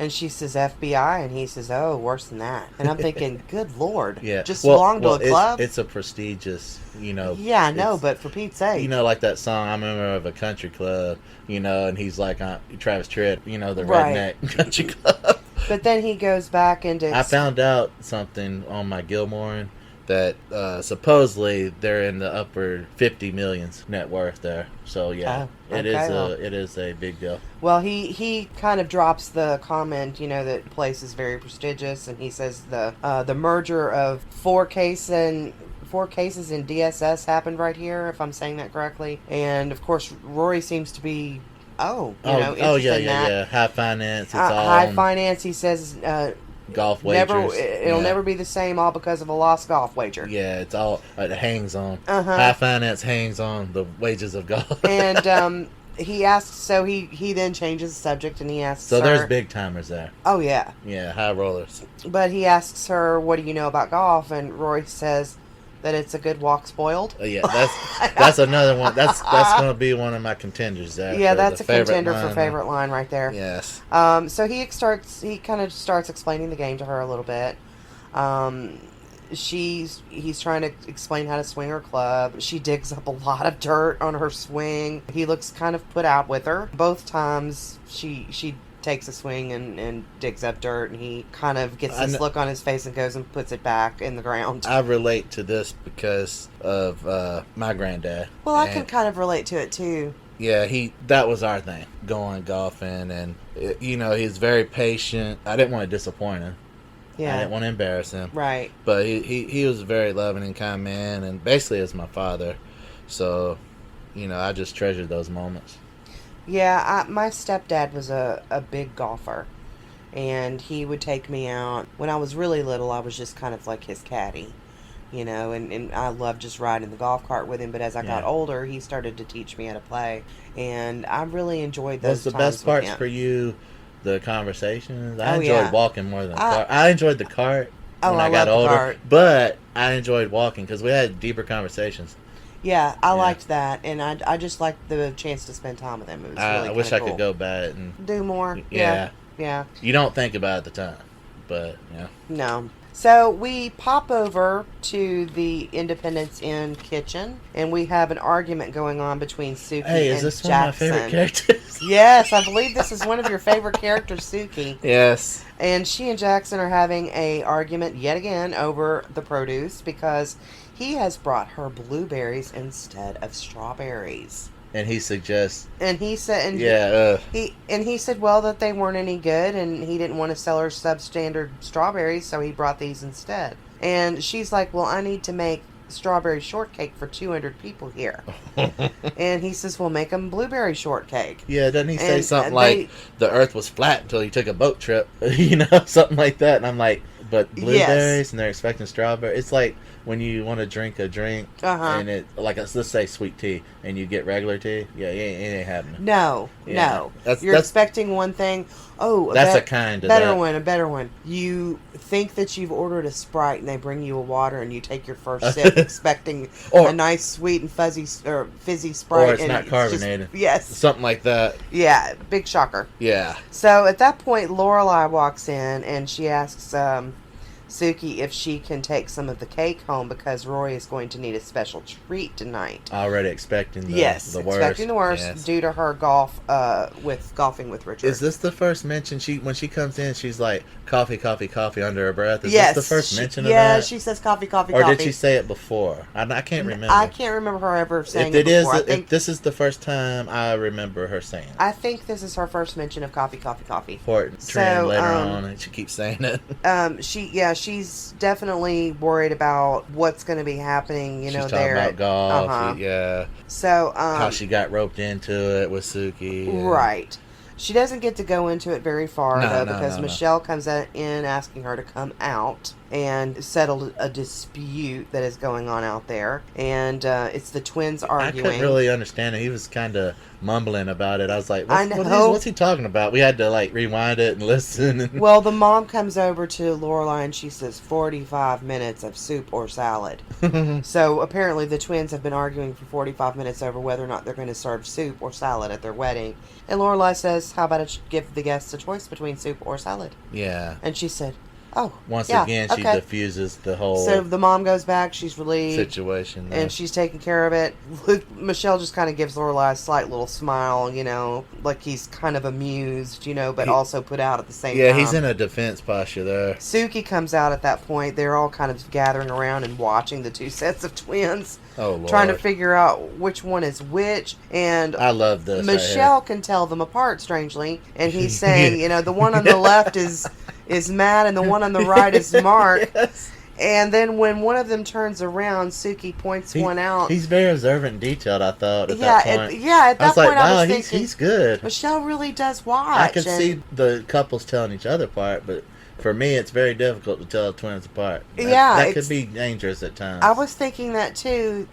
And she says FBI, and he says, "Oh, worse than that." And I'm thinking, good Lord, just belong to a club.
It's a prestigious,
Yeah, I know, but for Pete's sake,
like that song I remember of a country club, and he's like Travis Tritt, the redneck country club.
But then he goes back into.
I found out something on my Gilmoring that supposedly they're in the upper 50 millions net worth there. So yeah, it is a big deal.
Well, he kind of drops the comment, that the place is very prestigious, and he says the merger of four cases in DSS happened right here, if I'm saying that correctly. And of course, Rory seems to be interested in that.
Yeah. High finance. It's
high finance. He says
golf wagers.
It'll never be the same, all because of a lost golf wager.
Yeah, it's all it hangs on. High finance hangs on the wages of golf.
And he asks, so he then changes the subject, and he asks
so
her,
there's big timers there.
Oh yeah.
Yeah, high rollers.
But he asks her, what do you know about golf? And Rory says that it's a good walk spoiled.
Yeah, that's another one. That's going to be one of my contenders there.
Yeah, that's a contender for favorite line right there.
Yes.
So he kind of starts explaining the game to her a little bit. He's trying to explain how to swing her club. She digs up a lot of dirt on her swing. He looks kind of put out with her. Both times she takes a swing and digs up dirt, and he kind of gets this look on his face and goes and puts it back in the ground.
I relate to this because of my granddad.
Well, I can kind of relate to it too.
Yeah, that was our thing, going golfing, and he's very patient. I didn't want to disappoint him. Yeah. I didn't want to embarrass him.
Right.
But he was a very loving and kind man, and basically is my father. So, I just treasured those moments.
Yeah, my stepdad was a big golfer, and he would take me out. When I was really little, I was just kind of like his caddy, and I loved just riding the golf cart with him. But as I got older, he started to teach me how to play, and I really enjoyed those times.
What's the best parts for you? The conversations? I enjoyed walking more than the cart. I enjoyed the cart when I got older, but I enjoyed walking because we had deeper conversations.
Yeah, I liked that, and I just liked the chance to spend time with him. It was really
I wish
cool.
I could go back and
do more.
Yeah.
Yeah.
You don't think about it at the time, but yeah.
No. So we pop over to the Independence Inn kitchen, and we have an argument going on between Sookie and Jackson.
Hey, is this one of my favorite characters?
Yes, I believe this is one of your favorite characters, Sookie.
Yes.
And she and Jackson are having a argument yet again over the produce because he has brought her blueberries instead of strawberries.
And he suggests.
And he said, he said, well, that they weren't any good, and he didn't want to sell her substandard strawberries, so he brought these instead. And she's like, well, I need to make strawberry shortcake for 200 people here. And he says, well, make them blueberry shortcake.
Yeah, doesn't he say something like the earth was flat until he took a boat trip? Something like that. And I'm like, but blueberries, and they're expecting strawberry. It's like when you want to drink a drink, and it, like, let's say sweet tea, and you get regular tea. Yeah, it ain't happening.
No. You're expecting one thing. Oh,
that's
a better one. You think that you've ordered a Sprite, and they bring you a water, and you take your first sip, expecting a nice, sweet and fizzy Sprite,
or it's not carbonated.
Yes,
something like that.
Yeah, big shocker.
Yeah.
So at that point, Lorelai walks in, and she asks Sookie if she can take some of the cake home because Rory is going to need a special treat tonight.
Already expecting the worst.
Expecting the worst due to her golfing with Richard.
Is this the first mention? When she comes in, she's like, coffee, coffee, coffee under her breath. Is this the first mention of that?
Yeah, she says coffee, coffee,
or
coffee.
Or did she say it before? I can't remember.
I can't remember her ever saying it before.
If this is the first time I remember her saying it.
I think this is her first mention of coffee, coffee, coffee.
For trend later on, and she keeps saying it.
She's definitely worried about what's going to be happening,
she's talking about golf. Yeah.
So,
how she got roped into it with Sookie.
Right. She doesn't get to go into it very far, because Michelle comes in asking her to come out and settle a dispute that is going on out there. And it's the twins arguing.
I couldn't really understand it. He was kind of mumbling about it. I was like, what's he talking about? We had to rewind it and listen.
Well, the mom comes over to Lorelai and she says 45 minutes of soup or salad. So apparently the twins have been arguing for 45 minutes over whether or not they're going to serve soup or salad at their wedding. And Lorelai says, how about I give the guests a choice between soup or salad?
Yeah.
And she said, Oh,
Once
yeah,
again, she
okay.
diffuses the whole
So the mom goes back. She's relieved.
situation.
And she's taking care of it. Michelle just kind of gives Lorelai a slight little smile, like he's kind of amused, but also put out at the same time.
Yeah, he's in a defense posture there.
Sookie comes out at that point. They're all kind of gathering around and watching the two sets of twins.
Oh, Lord.
Trying to figure out which one is which. And
I love this.
Michelle can tell them apart, strangely. And he's saying, the one on the left is Matt and the one on the right is Mark.
Yes.
And then when one of them turns around, Sookie points one out.
He's very observant and detailed, I thought, at that point.
At that point I was thinking,
he's good.
Michelle really does watch.
I could see the couples telling each other apart, but for me, it's very difficult to tell twins apart. That could be dangerous at times.
I was thinking that too.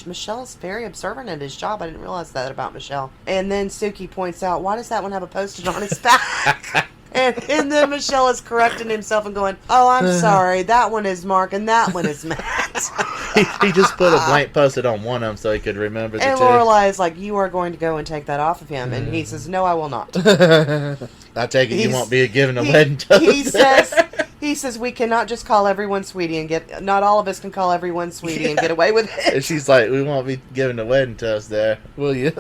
Michelle's very observant at his job. I didn't realize that about Michelle. And then Sookie points out, why does that one have a postage on his back? And then Michelle is correcting himself and going, oh, I'm sorry. That one is Mark and that one is Matt.
he just put a blank post-it on one of them so he could remember the two.
And Lorelai is like, you are going to go and take that off of him. And he says, no, I will not.
I take it you won't be given a wedding toast.
He says we cannot just call everyone sweetie and not all of us can call everyone sweetie and get away with it.
And she's like, we won't be given a wedding toast there, will you?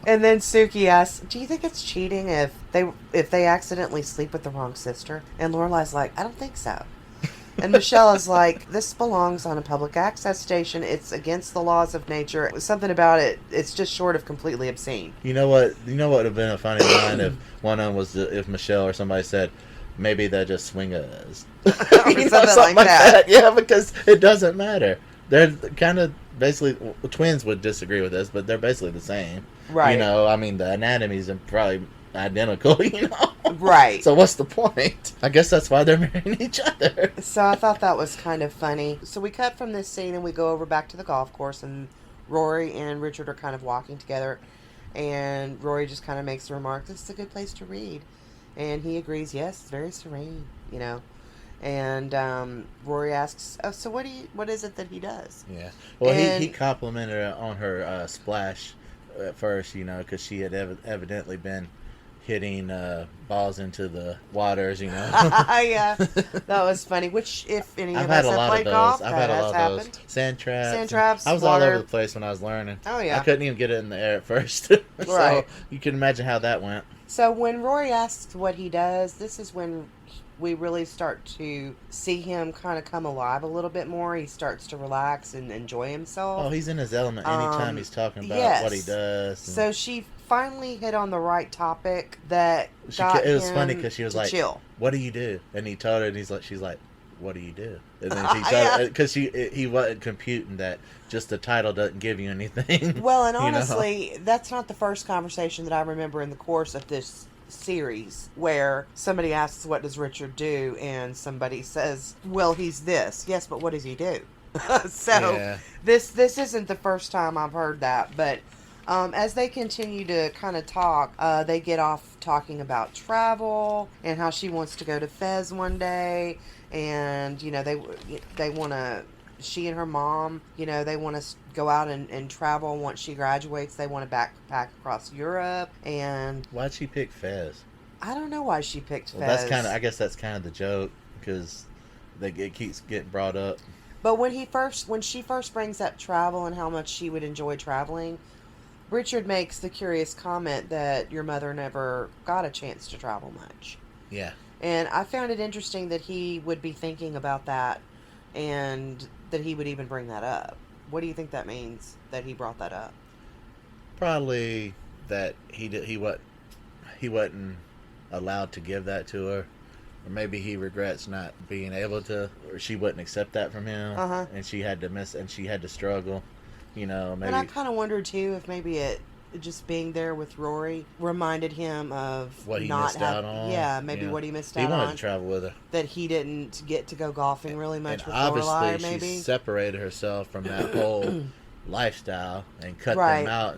And then Sookie asks, do you think it's cheating if they accidentally sleep with the wrong sister? And Lorelai's like, I don't think so. And Michelle is like, this belongs on a public access station. It's against the laws of nature. Something about it, it's just short of completely obscene.
You know what would have been a funny line if one of them was, if Michelle or somebody said, maybe they're just swingers.
Something like that.
Yeah, because it doesn't matter. They're kind of basically, twins would disagree with this, but they're basically the same.
Right.
The anatomies are probably identical,
Right.
So what's the point? I guess that's why they're marrying each other.
So I thought that was kind of funny. So we cut from this scene and we go over back to the golf course, and Rory and Richard are kind of walking together, and Rory just kind of makes the remark, this is a good place to read. And he agrees, yes, it's very serene, And Rory asks, oh, so what is it that he does?
Yeah. Well, he complimented her on her splash at first, because she had evidently been hitting balls into the waters,
Yeah, that was funny. Which, if any of us have played golf, that has happened.
Sand traps.
I
was
water.
all over the place when I was learning.
Oh, yeah.
I couldn't even get it in the air at first.
Right.
So you can imagine how that went.
So when Rory asks what he does, this is when we really start to see him kind of come alive a little bit more. He starts to relax and enjoy himself.
Oh, he's in his element anytime he's talking about what he does.
So she finally hit on the right topic that it
was funny because she was like,
chill.
What do you do? And he told her, and she's like, what do you do? And then she told her, because he wasn't computing that just the title doesn't give you anything.
Well, and honestly, that's not the first conversation that I remember in the course of this series where somebody asks, what does Richard do? And somebody says, well, he's this. Yes, but what does he do? This isn't the first time I've heard that, but as they continue to kind of talk, they get off talking about travel and how she wants to go to Fez one day, and they want to, she and her mom, they want to go out and travel. Once she graduates, they want to backpack across Europe. And
why'd she pick Fez?
I don't know why she picked Fez.
I guess that's kind of the joke, because it keeps getting brought up.
But when she first brings up travel and how much she would enjoy traveling, Richard makes the curious comment that your mother never got a chance to travel much.
Yeah.
And I found it interesting that he would be thinking about that, and that he would even bring that up. What do you think that means, that he brought that up?
Probably that he wasn't allowed to give that to her, or maybe he regrets not being able to, or she wouldn't accept that from him, and she had to struggle. Maybe.
And I kind of wondered too if maybe it just being there with Rory reminded him of
what he missed out on.
Yeah, maybe what he missed out on.
He wanted to travel with her.
That he didn't get to go golfing really much with
obviously
Lorelai, maybe.
She separated herself from that whole lifestyle and cut them out,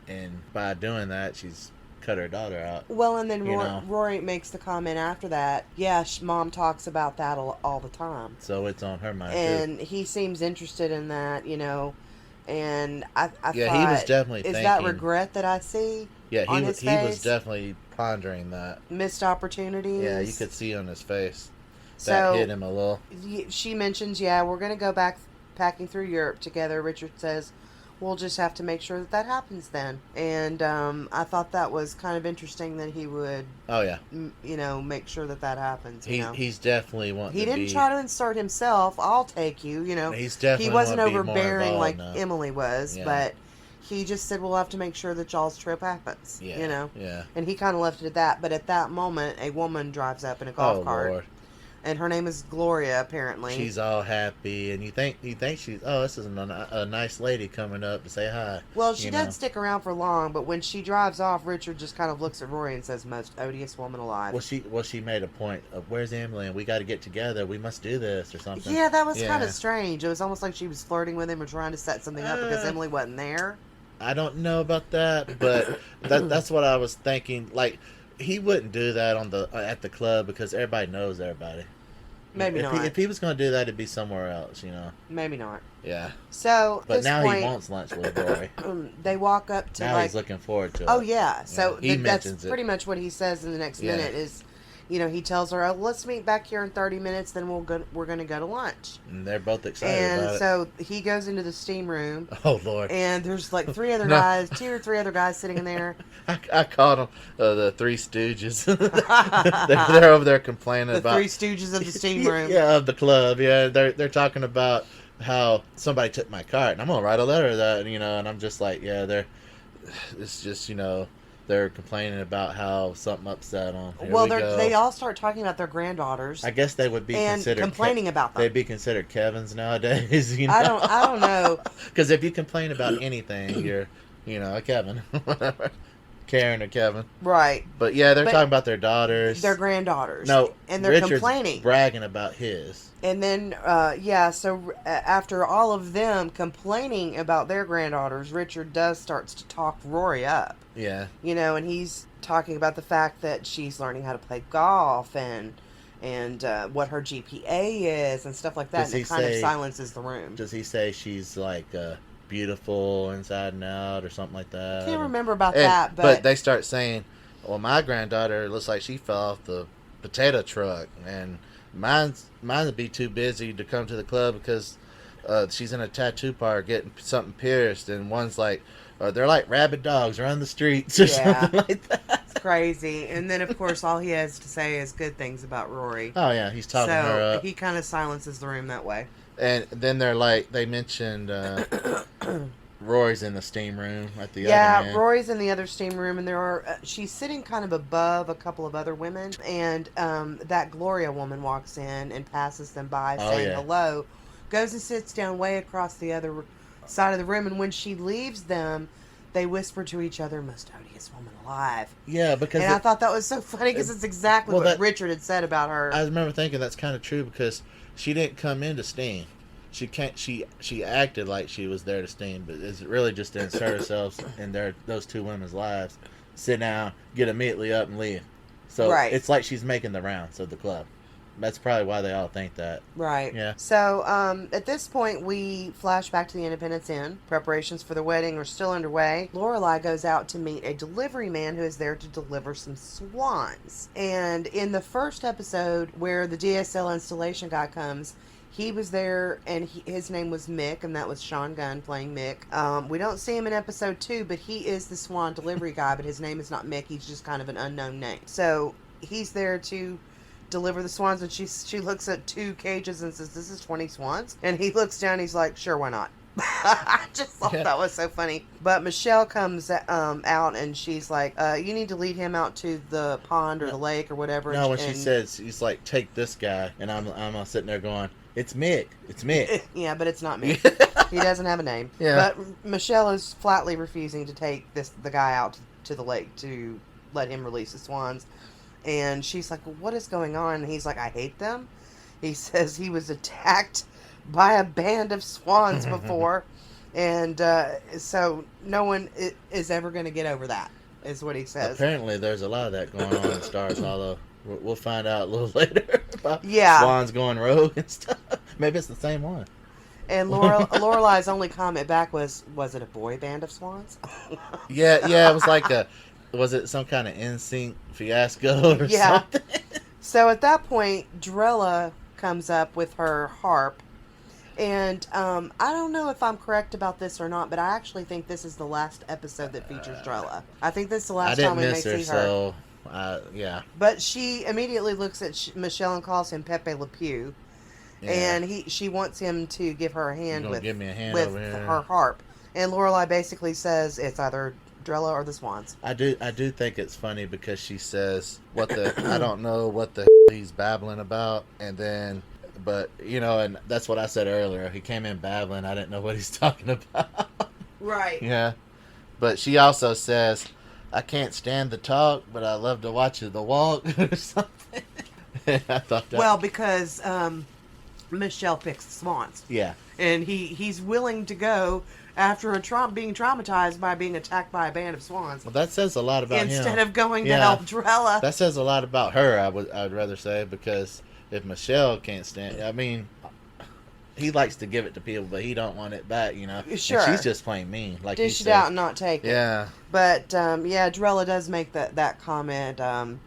and by doing that, she's cut her daughter out.
Well, and then Rory makes the comment after that, Mom talks about that all the time.
So it's on her mind,
and he seems interested in that, And I thought,
he was definitely
is that regret that I see?
Yeah,
he
was definitely pondering that
missed opportunities.
Yeah, you could see on his face.
So
hit him a little.
she mentions, yeah, we're going to go back packing through Europe together. Richard says, we'll just have to make sure that happens then. And I thought that was kind of interesting that he would,
oh yeah,
make sure that happens.
He's definitely wanting.
He didn't try to insert himself. I'll take you.
He's definitely.
He wasn't
wanting to be more
overbearing like
involved now.
Emily was, but he just said, we'll have to make sure that y'all's trip happens.
Yeah.
And he kind of left it at that. But at that moment, a woman drives up in a golf cart.
Lord.
And her name is Gloria, apparently.
She's all happy, and you think she's, this is a nice lady coming up to say hi.
Well, she doesn't stick around for long, but when she drives off, Richard just kind of looks at Rory and says, "Most odious woman alive."
Well, she made a point of, "Where's Emily? And we got to get together. We must do this or something."
Yeah, that was kind of strange. It was almost like she was flirting with him or trying to set something up because Emily wasn't there.
I don't know about that, but that's what I was thinking. Like, he wouldn't do that at the club because everybody knows everybody.
Maybe not.
If he was going to do that, it'd be somewhere else,
Maybe not.
Yeah.
So,
but now he wants lunch with Rory.
They walk up to
now he's looking forward to it.
Oh yeah. So that's pretty
it.
much what he says in the next minute is, he tells her, let's meet back here in 30 minutes, then we're going to go to lunch.
And they're both excited about it.
And so he goes into the steam room.
Oh, Lord.
And there's like two or three other guys sitting in there.
I called them the Three Stooges. they're over there complaining about...
The Three Stooges of the steam room.
Yeah, of the club. Yeah, they're talking about how somebody took my cart, and I'm going to write a letter to that, and I'm just like, it's just, they're complaining about how something upset them.
Well, they all start talking about their granddaughters.
I guess they would be considered
complaining about them.
They'd be considered Kevins nowadays.
I don't know.
Because if you complain about anything, you're, a Kevin, whatever. Karen or Kevin,
right?
But they're talking about their daughters,
their granddaughters.
No,
and they're
Richard's
complaining,
bragging about his.
And then, so after all of them complaining about their granddaughters, Richard starts to talk Rory up.
Yeah.
And he's talking about the fact that she's learning how to play golf and what her GPA is and stuff like that. And it kind of silences the room.
Does he say she's like beautiful inside and out or something like that?
I can't remember about that.
But they start saying, well, my granddaughter looks like she fell off the potato truck, and mine would be too busy to come to the club because she's in a tattoo parlor getting something pierced, and one's like, they're like rabid dogs around the streets or something like that.
It's crazy. And then, of course, all he has to say is good things about Rory.
Oh, yeah, he's talking her up.
So he kind of silences the room that way.
And then they mentioned Rory's in the steam room at the other end.
Yeah, Rory's in the other steam room, and she's sitting kind of above a couple of other women, and that Gloria woman walks in and passes them by saying hello, goes and sits down way across the other side of the room, and when she leaves them, they whisper to each other, "Most odious woman alive."
Yeah, because...
And I thought that was so funny, because it's exactly what Richard had said about her.
I remember thinking that's kind of true, because she didn't come in to steam. She acted like she was there to steam, but it's really just to insert herself in those two women's lives. Sit down, get immediately up, and leave. So it's like she's making the rounds of the club. That's probably why they all think that.
Right.
Yeah.
So at this point, we flash back to the Independence Inn. Preparations for the wedding are still underway. Lorelai goes out to meet a delivery man who is there to deliver some swans. And in the first episode, where the DSL installation guy comes, he was there, and his name was Mick, and that was Sean Gunn playing Mick. We don't see him in episode 2, but he is the swan delivery guy, but his name is not Mick. He's just kind of an unknown name. So he's there to deliver the swans, and she looks at 2 cages and says, "This is 20 swans?" And he looks down, he's like, "Sure, why not?" I just thought that was so funny. But Michelle comes out, and she's like, "You need to lead him out to the pond or the lake or whatever."
No, when she says, he's like, "Take this guy," and I'm sitting there going, "It's Mick. It's Mick."
Yeah, but it's not Mick. He doesn't have a name.
Yeah.
But Michelle is flatly refusing to take the guy out to the lake to let him release the swans. And she's like, "Well, what is going on?" And he's like, "I hate them." He says he was attacked by a band of swans before. And so no one is ever going to get over that, is what he says.
Apparently there's a lot of that going on in Stars Hollow. We'll find out a little later about swans going rogue and stuff. Maybe it's the same one.
And Lorelai's only comment back was it a boy band of swans?
Yeah, it was like was it some kind of NSYNC fiasco or something?
So at that point, Drella comes up with her harp. And I don't know if I'm correct about this or not, but I actually think this is the last episode that features Drella. I think this is the last time we may see her.
So, yeah.
But she immediately looks at Michelle and calls him Pepe Le Pew. Yeah. And she wants him to give her a hand with her harp. And Lorelai basically says it's either Drella or the Swans.
I do think it's funny because she says what the I don't know what the he's babbling about, and then. But, and that's what I said earlier. He came in babbling. I didn't know what he's talking about.
Right.
Yeah. But she also says, I can't stand the talk, but I love to watch the walk or something. I thought that.
Well, because Michelle picks the Swans.
Yeah.
And he's willing to go after being traumatized by being attacked by a band of swans.
Well, that says a lot about him.
Instead of going to help Drella.
That says a lot about her, I would rather say, because... If Michelle can't stand it, I mean, he likes to give it to people, but he don't want it back,
Sure.
And she's just plain mean, like
dish it out and not take it.
Yeah.
But Drella does make that comment.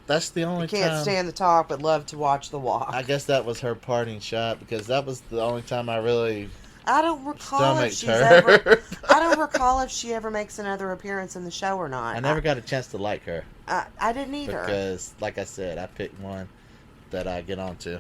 That's the only time.
Can't stand the talk, but love to watch the walk.
I guess that was her parting shot because that was the only time I really.
I don't recall if she's ever. I don't recall if she ever makes another appearance in the show or not.
I never got a chance to like her.
I didn't either.
Because, like I said, I picked one that I get onto.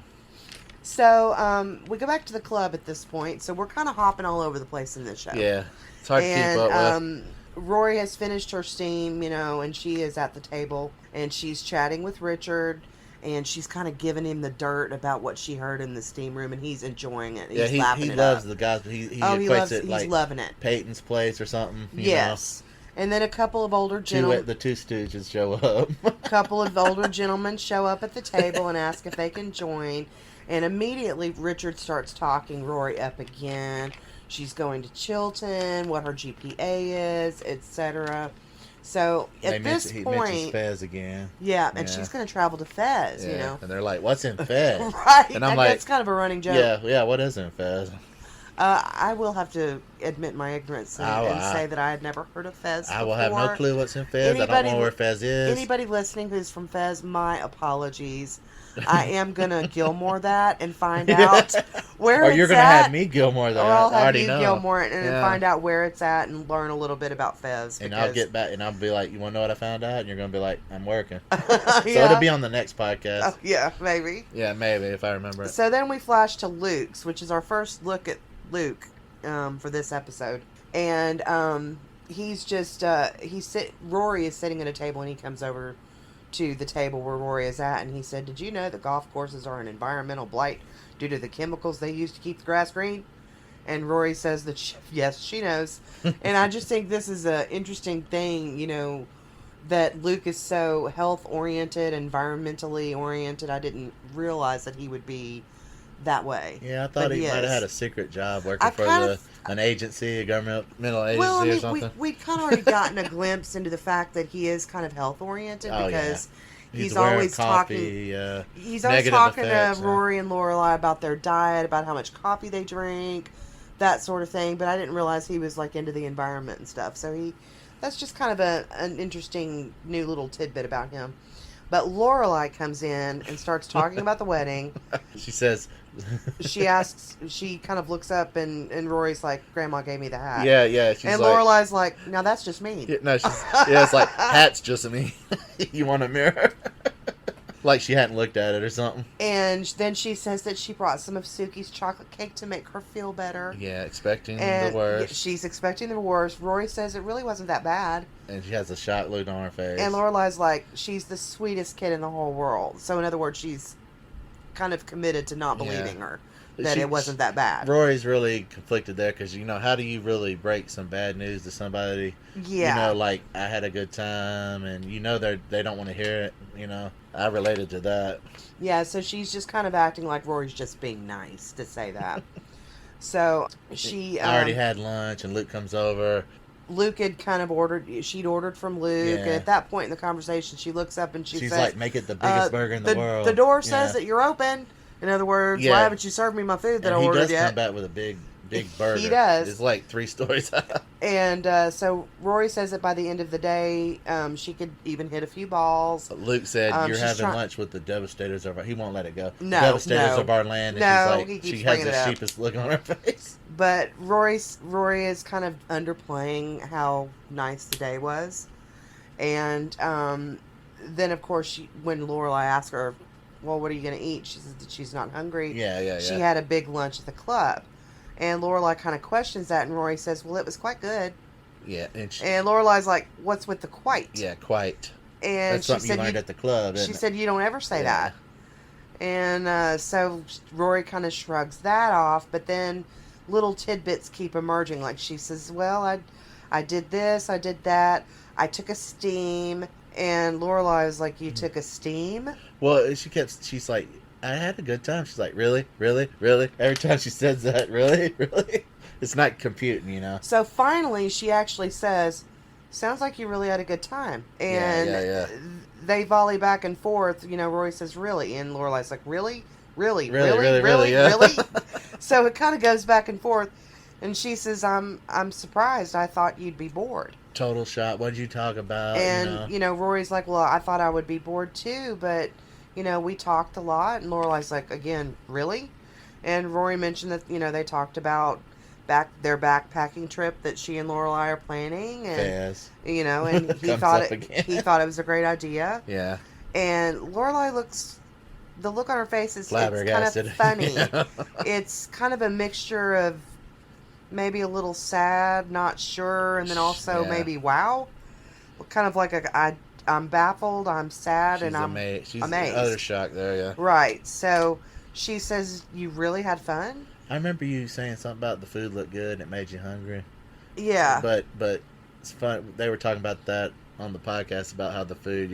So, we go back to the club at this point. So we're kind of hopping all over the place in this show.
Yeah. It's hard to keep up with.
Rory has finished her steam, and she is at the table. And she's chatting with Richard. And she's kind of giving him the dirt about what she heard in the steam room. And he's enjoying it. He's laughing
he loves the guys. But he equates it like
he's loving it.
Peyton's place or something.
Yes. And then a couple of older gentlemen...
The two Stooges show up.
A couple of older gentlemen show up at the table and ask if they can join. And immediately Richard starts talking Rory up again. She's going to Chilton, what her GPA is, etc. So at this point... He
mentions Fez again.
Yeah, and she's going to travel to Fez,
And they're like, what's in Fez?
Right.
And I'm like...
That's kind of a running joke.
Yeah, what is in Fez?
I will have to admit my ignorance and say that I had never heard of Fez before.
I will have no clue what's in Fez. I don't know where Fez is.
Anybody listening who's from Fez, my apologies. I am going to Gilmore that and find out where it's at. Or
you're going to have me Gilmore that.
Or I'll have you Gilmore it and find out where it's at and learn a little bit about Fez.
And I'll get back and I'll be like, you want to know what I found out? And you're going to be like, I'm working. So it'll be on the next podcast.
Oh, yeah, maybe.
Yeah, maybe, if I remember it.
So then we flash to Luke's, which is our first look at Luke for this episode. And he's just, Rory is sitting at a table and he comes over to the table where Rory is at, and he said, did you know that golf courses are an environmental blight due to the chemicals they use to keep the grass green? And Rory says that yes, she knows. And I just think this is an interesting thing, that Luke is so health oriented, environmentally oriented. I didn't realize that he would be that way.
Yeah, I thought he might have had a secret job working for an agency, a governmental agency or something.
We'd kind of already gotten a glimpse into the fact that he is kind of health oriented because he's always talking. He's always talking to Rory and Lorelai about their diet, about how much coffee they drink, that sort of thing. But I didn't realize he was like into the environment and stuff. So that's just kind of an interesting new little tidbit about him. But Lorelai comes in and starts talking about the wedding.
She says...
she kind of looks up and Rory's like, Grandma gave me the hat.
Yeah. She's
and Lorelai's like, now that's just me.
Yeah, no, it's like, hat's just me. You want a mirror? Like she hadn't looked at it or something.
And then she says that she brought some of Sookie's chocolate cake to make her feel better.
Yeah, expecting the worst.
She's expecting the worst. Rory says it really wasn't that bad.
And she has a shocked look on her face.
And Lorelai's like, she's the sweetest kid in the whole world. So in other words, she's kind of committed to not believing her that it wasn't that bad.
Rory's really conflicted there because, how do you really break some bad news to somebody?
Yeah.
Like, I had a good time and they don't want to hear it, I related to that.
Yeah, so she's just kind of acting like Rory's just being nice to say that. So she...
I already had lunch and Luke comes over.
Luke had kind of she'd ordered from Luke. And at that point in the conversation, she looks up and she's says...
like, make it the biggest burger in the world.
The door says that you're open. In other words, why haven't you served me my food that I ordered yet?
He does come back with a big big burger.
He does.
It's like 3 stories high.
And so Rory says that by the end of the day, she could even hit a few balls.
Luke said, "You're having lunch with the devastators of our..." He won't let it go.
No,
devastators of our land. And
no,
she's like,
he keeps
she has
bringing
the
it up.
sheepest look on her face.
But Rory is kind of underplaying how nice the day was. And then, of course, when Lorelai asked her, well, what are you going to eat? She says that she's not hungry.
Yeah.
She had a big lunch at the club. And Lorelai kind of questions that, and Rory says, well, it was quite good.
Yeah. And
Lorelai's like, what's with the quite?
Yeah, quite.
And
that's something you learned at the club, isn't
She
it?
said, you don't ever say that. And so Rory kind of shrugs that off, but then little tidbits keep emerging. Like she says, well, I did this, I did that, I took a steam. And Lorelai was like, you took a steam?
Well, she's like, I had a good time. She's like, really? Really? Really? Every time she says that, really? Really? It's not computing, you know?
So finally, she actually says, sounds like you really had a good time. And they volley back and forth. You know, Rory says, really? And Lorelai's like, really? Really? Really?
Yeah.
So it kind of goes back and forth. And she says, I'm surprised. I thought you'd be bored.
Total shot. What did you talk about?
And, you know, Rory's like, well, I thought I would be bored too, but, you know, we talked a lot. And Lorelai's like, again, really? And Rory mentioned that, you know, they talked about their backpacking trip that she and Lorelai are planning. And, you know, and he thought it was a great idea.
Yeah.
And Lorelai the look on her face is kind of funny. It's kind of a mixture of maybe a little sad, not sure, and then also maybe wow. Kind of like I'm baffled, I'm sad, and I'm amazed.
She's utter shock there, yeah.
Right. So she says, you really had fun?
I remember you saying something about the food looked good and it made you hungry.
Yeah.
But it's fun. They were talking about that on the podcast about how the food,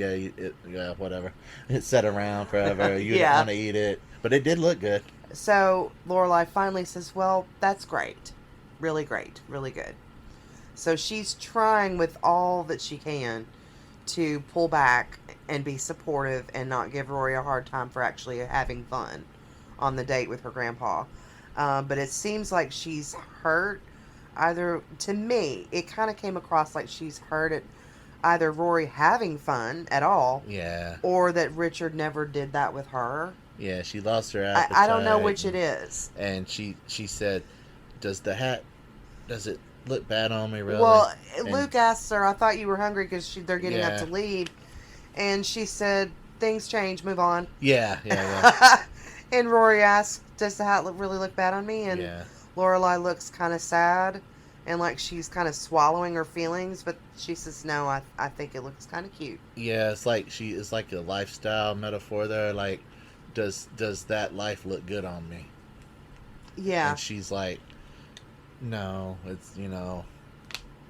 whatever. It sat around forever. You didn't want to eat it. But it did look good.
So Lorelai finally says, well, that's great. Really great. Really good. So she's trying with all that she can to pull back and be supportive and not give Rory a hard time for actually having fun on the date with her grandpa. But it seems like she's hurt. Either, to me, it kind of came across like she's hurt at either Rory having fun at all.
Yeah.
Or that Richard never did that with her.
Yeah, she lost her appetite.
I don't know which it is.
And she said, does it look bad on me, really?
Well, Luke asks her, I thought you were hungry because they're getting up to leave. And she said, things change, move on.
Yeah.
And Rory asks, does the hat really look bad on me? And Lorelai looks kind of sad and like she's kind of swallowing her feelings, but she says, no, I think it looks kind of cute.
Yeah, it's like a lifestyle metaphor there. Like, does that life look good on me?
Yeah.
And she's like, no, it's, you know.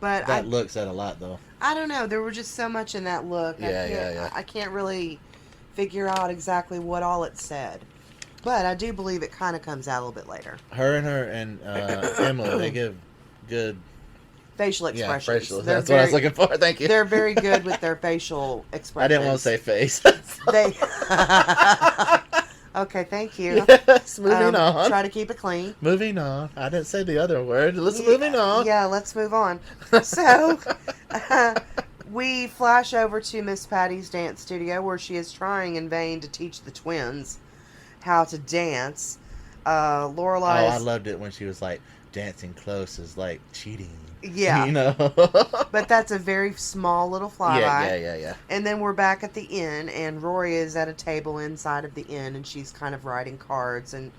But
that look said a lot, though.
I don't know. There was just so much in that look. I can't really figure out exactly what all it said. But I do believe it kind of comes out a little bit later.
Her and Emily, they give good
facial expressions.
Yeah, facial. That's what I was looking for. Thank you.
They're very good with their facial expressions.
I didn't want to say face.
Okay, thank you.
Yes, moving on.
Try to keep it clean.
Moving on. I didn't say the other word. Moving on.
Yeah, let's move on. So, we flash over to Miss Patty's dance studio where she is trying in vain to teach the twins how to dance. Lorelai.
I loved it when she was like, dancing close is like cheating.
Yeah.
You know?
But that's a very small little flyby.
Yeah.
And then we're back at the inn, and Rory is at a table inside of the inn, and she's kind of writing cards, and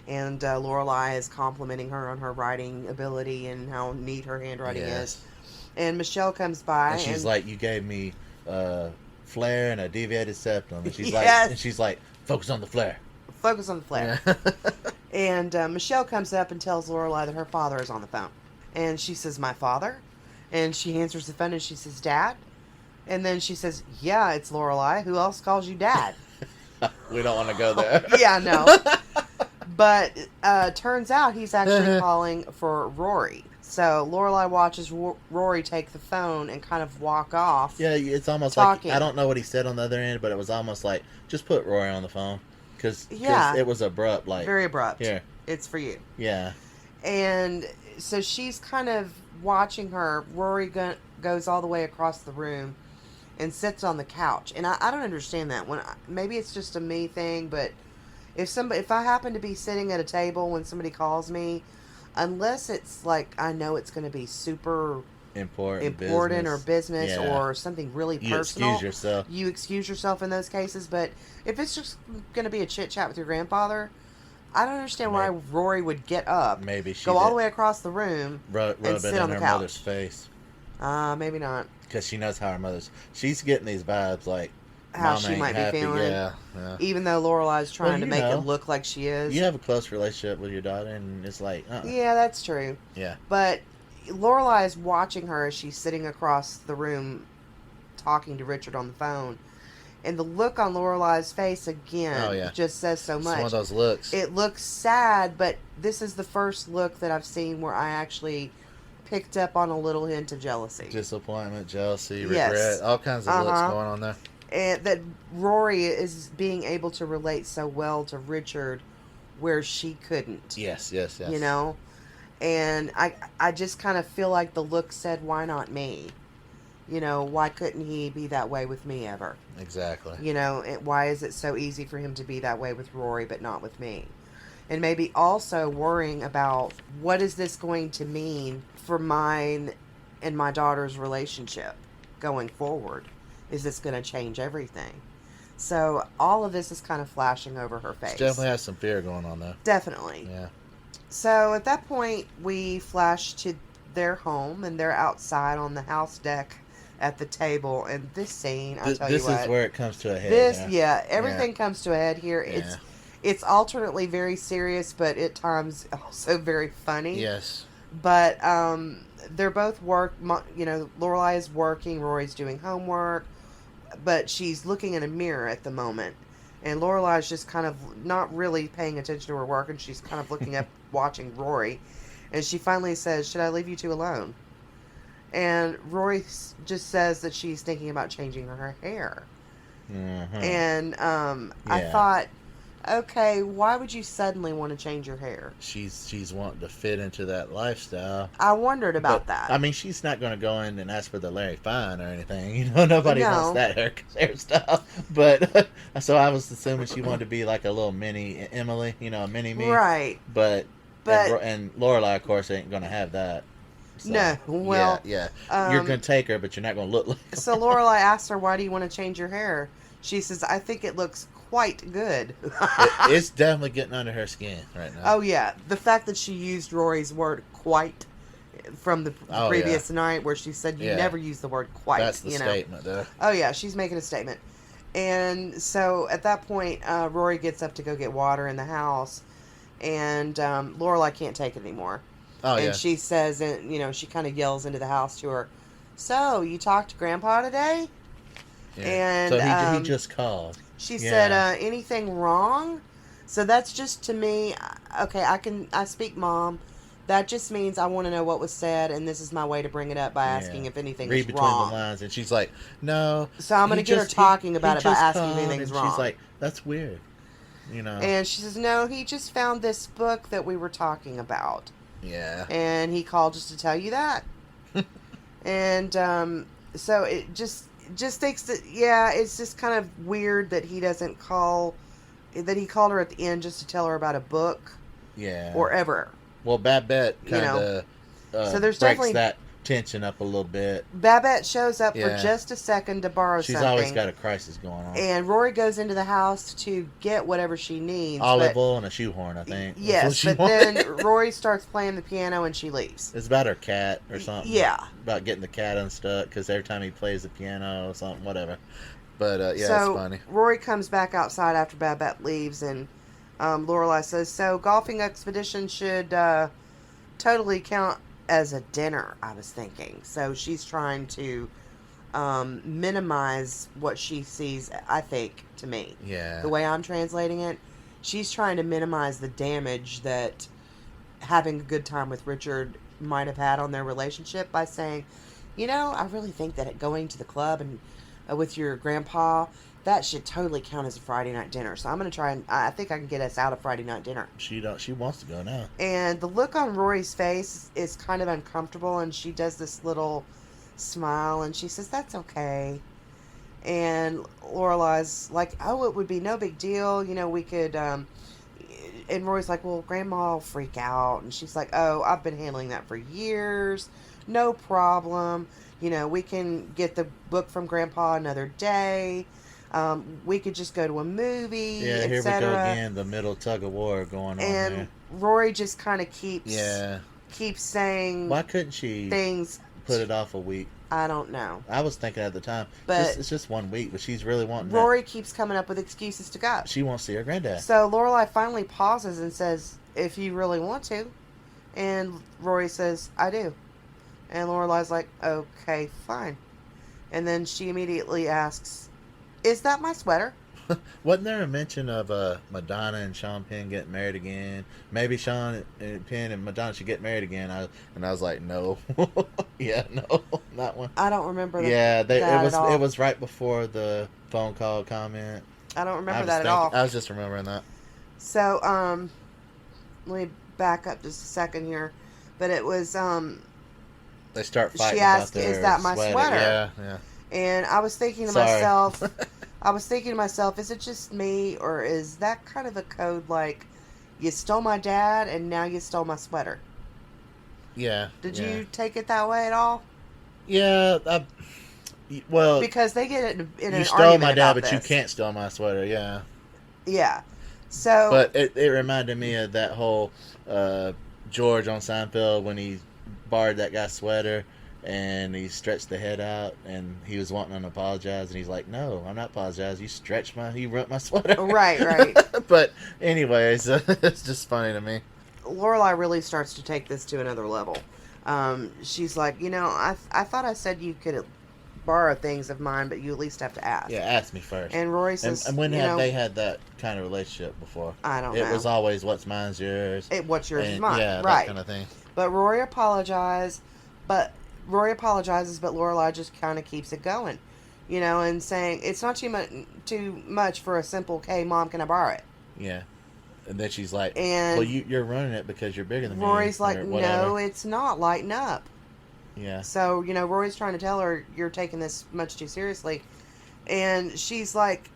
Lorelai is complimenting her on her writing ability and how neat her handwriting is. And Michelle comes by,
and she's like, you gave me flare and a deviated septum. And she's like, focus on the flare.
Focus on the flare. Yeah. And Michelle comes up and tells Lorelai that her father is on the phone. And she says, my father? And she answers the phone and she says, Dad? And then she says, yeah, it's Lorelai. Who else calls you Dad?
We don't want to go there.
Yeah, no. But turns out he's actually calling for Rory. So Lorelai watches Rory take the phone and kind of walk off.
Yeah, it's almost
talking.
Like, I don't know what he said on the other end, but it was almost like, just put Rory on the phone. Because it was abrupt. Like,
very abrupt.
Here.
It's for you.
Yeah.
And so she's kind of watching her. Rory goes all the way across the room and sits on the couch. And I don't understand that. Maybe it's just a me thing, but if I happen to be sitting at a table when somebody calls me, unless it's like I know it's going to be super important or business or something really personal, you excuse yourself in those cases. But if it's just going to be a chit chat with your grandfather, I don't understand why Rory would get up, go all the way across the room, and sit on the couch.
Mother's face.
Maybe not,
because she knows how her she's getting these vibes like
how she might be feeling.
Yeah.
Even though Lorelai's trying to make it look like she is.
You have a close relationship with your daughter, and it's like,
yeah, that's true.
Yeah,
but Lorelai is watching her as she's sitting across the room, talking to Richard on the phone. And the look on Lorelai's face again just says so much.
It's one of those looks.
It looks sad, but this is the first look that I've seen where I actually picked up on a little hint of jealousy.
Disappointment, jealousy, regret, all kinds of looks going on there.
And that Rory is being able to relate so well to Richard where she couldn't.
Yes.
You know? And I just kind of feel like the look said, why not me? You know, why couldn't he be that way with me ever?
Exactly.
You know, why is it so easy for him to be that way with Rory but not with me? And maybe also worrying about what is this going to mean for mine and my daughter's relationship going forward? Is this going to change everything? So all of this is kind of flashing over her face.
She definitely has some fear going on there.
Definitely.
Yeah.
So at that point, we flash to their home, and they're outside on the house deck at the table. And this scene, I'll tell you what.
This is where it comes to a head.
Everything comes to a head here. Yeah. It's alternately very serious, but at times also very funny.
Yes.
But they're both Lorelai is working, Rory's doing homework, but she's looking in a mirror at the moment. And Lorelai's just kind of not really paying attention to her work, and she's kind of looking up, watching Rory. And she finally says, "Should I leave you two alone?" And Rory just says that she's thinking about changing her hair. Mm-hmm. And I thought, okay, why would you suddenly want to change your hair?
She's wanting to fit into that lifestyle.
I wondered about that.
I mean, she's not going to go in and ask for the Larry Fine or anything. You know, nobody wants that hairstyle. But so I was assuming she wanted to be like a little mini Emily, you know, a mini me.
Right.
But and Lorelai, of course, ain't going to have that. So,
no, well,
yeah. You're going to take her, but you're not going to look like her.
So Lorelai asked her, "Why do you want to change your hair?" She says, "I think it looks quite good."
It's definitely getting under her skin right now.
Oh yeah, the fact that she used Rory's word "quite" from the previous night, where she said you never use the word "quite."
That's the statement there.
Oh yeah, she's making a statement. And so at that point, Rory gets up to go get water in the house, and Lorelai can't take it anymore.
Oh,
and she says, and she kind of yells into the house to her, "So, you talked to Grandpa today?"
Yeah.
And
so he just called.
She said, "Anything wrong?" So that's just, to me, okay, I speak mom. That just means I want to know what was said, and this is my way to bring it up by asking if anything is wrong. Read
between the lines, and she's like, "No."
So I'm going to get her talking about it by asking if anything's wrong.
She's like, "That's weird," you know.
And she says, "No, he just found this book that we were talking about."
Yeah.
And he called just to tell you that. And so it just thinks that, it's just kind of weird that he doesn't call, that he called her at the end just to tell her about a book.
Yeah.
Or ever.
Well, Babette kind of
so there's
breaks
definitely
that tension up a little bit.
Babette shows up for just a second to borrow something.
She's always got a crisis going on.
And Rory goes into the house to get whatever she needs.
Olive oil and a shoehorn, I think.
Yes, but then Rory starts playing the piano and she leaves.
It's about her cat or something.
Yeah.
About getting the cat unstuck, because every time he plays the piano or something, whatever. But, so it's funny.
Rory comes back outside after Babette leaves, and Lorelai says, "So golfing expedition should totally count as a dinner," I was thinking. So she's trying to minimize what she sees, I think, to me.
Yeah. The
way I'm translating it, she's trying to minimize the damage that having a good time with Richard might have had on their relationship by saying, "I really think that going to the club and with your grandpa, that should totally count as a Friday night dinner. So I'm going to try and I think I can get us out of Friday night dinner.
She wants to go now.
And the look on Rory's face is kind of uncomfortable, and she does this little smile, and she says, that's okay. And Lorelai's like, oh, it would be no big deal. We could, and Rory's like, well, Grandma will freak out. And she's like, oh, I've been handling that for years. No problem. We can get the book from Grandpa another day. We could just go to a movie,
Yeah, here we
etc.
go again, the middle tug of war going on
And
there.
Rory just kind of keeps saying
Why couldn't she
things.
put it off a week?
I don't know.
I was thinking at the time,
But
it's just 1 week, but she's really wanting
Rory keeps coming up with excuses to go.
She wants to see her granddad.
So Lorelai finally pauses and says, if you really want to. And Rory says, I do. And Lorelai's like, okay, fine. And then she immediately asks, is that my sweater?
Wasn't there a mention of Madonna and Sean Penn getting married again? Maybe Sean Penn and Madonna should get married again. I was like, no. Yeah, no, that one.
I don't remember that.
Yeah,
At all.
it was right before the phone call comment.
I don't remember that at all.
I was just remembering that.
So, let me back up just a second here. But it was,
They start fighting.
she asked,
about their
is that my sweater?
Yeah.
And I was thinking to myself, is it just me, or is that kind of a code like, you stole my dad and now you stole my sweater?
Yeah.
Did you take it that way at all?
Yeah. Well,
because they get it in an argument.
You stole my dad,
about
but you
this.
can't steal my sweater. Yeah.
Yeah. So.
But it reminded me of that whole George on Seinfeld when he borrowed that guy's sweater. And he stretched the head out, and he was wanting to apologize, and he's like, "No, I'm not apologizing. You ruined my sweater."
Right.
But anyways, it's just funny to me.
Lorelai really starts to take this to another level. She's like, I thought I said you could borrow things of mine, but you at least have to ask.
Yeah, ask me first.
And Rory says,
and when have they had that kind of relationship before?
I don't know.
It was always what's mine's yours.
What's yours is mine.
Yeah,
right.
that kind of thing.
But Rory apologizes, but Lorelai just kind of keeps it going, and saying it's not too much for a simple, "Hey, Mom, can I borrow it?"
Yeah, and then she's like,
and
"Well, you're running it because you're bigger than me."
Rory's like, "No, it's not. Lighten up."
Yeah.
So Rory's trying to tell her, "You're taking this much too seriously," and she's like,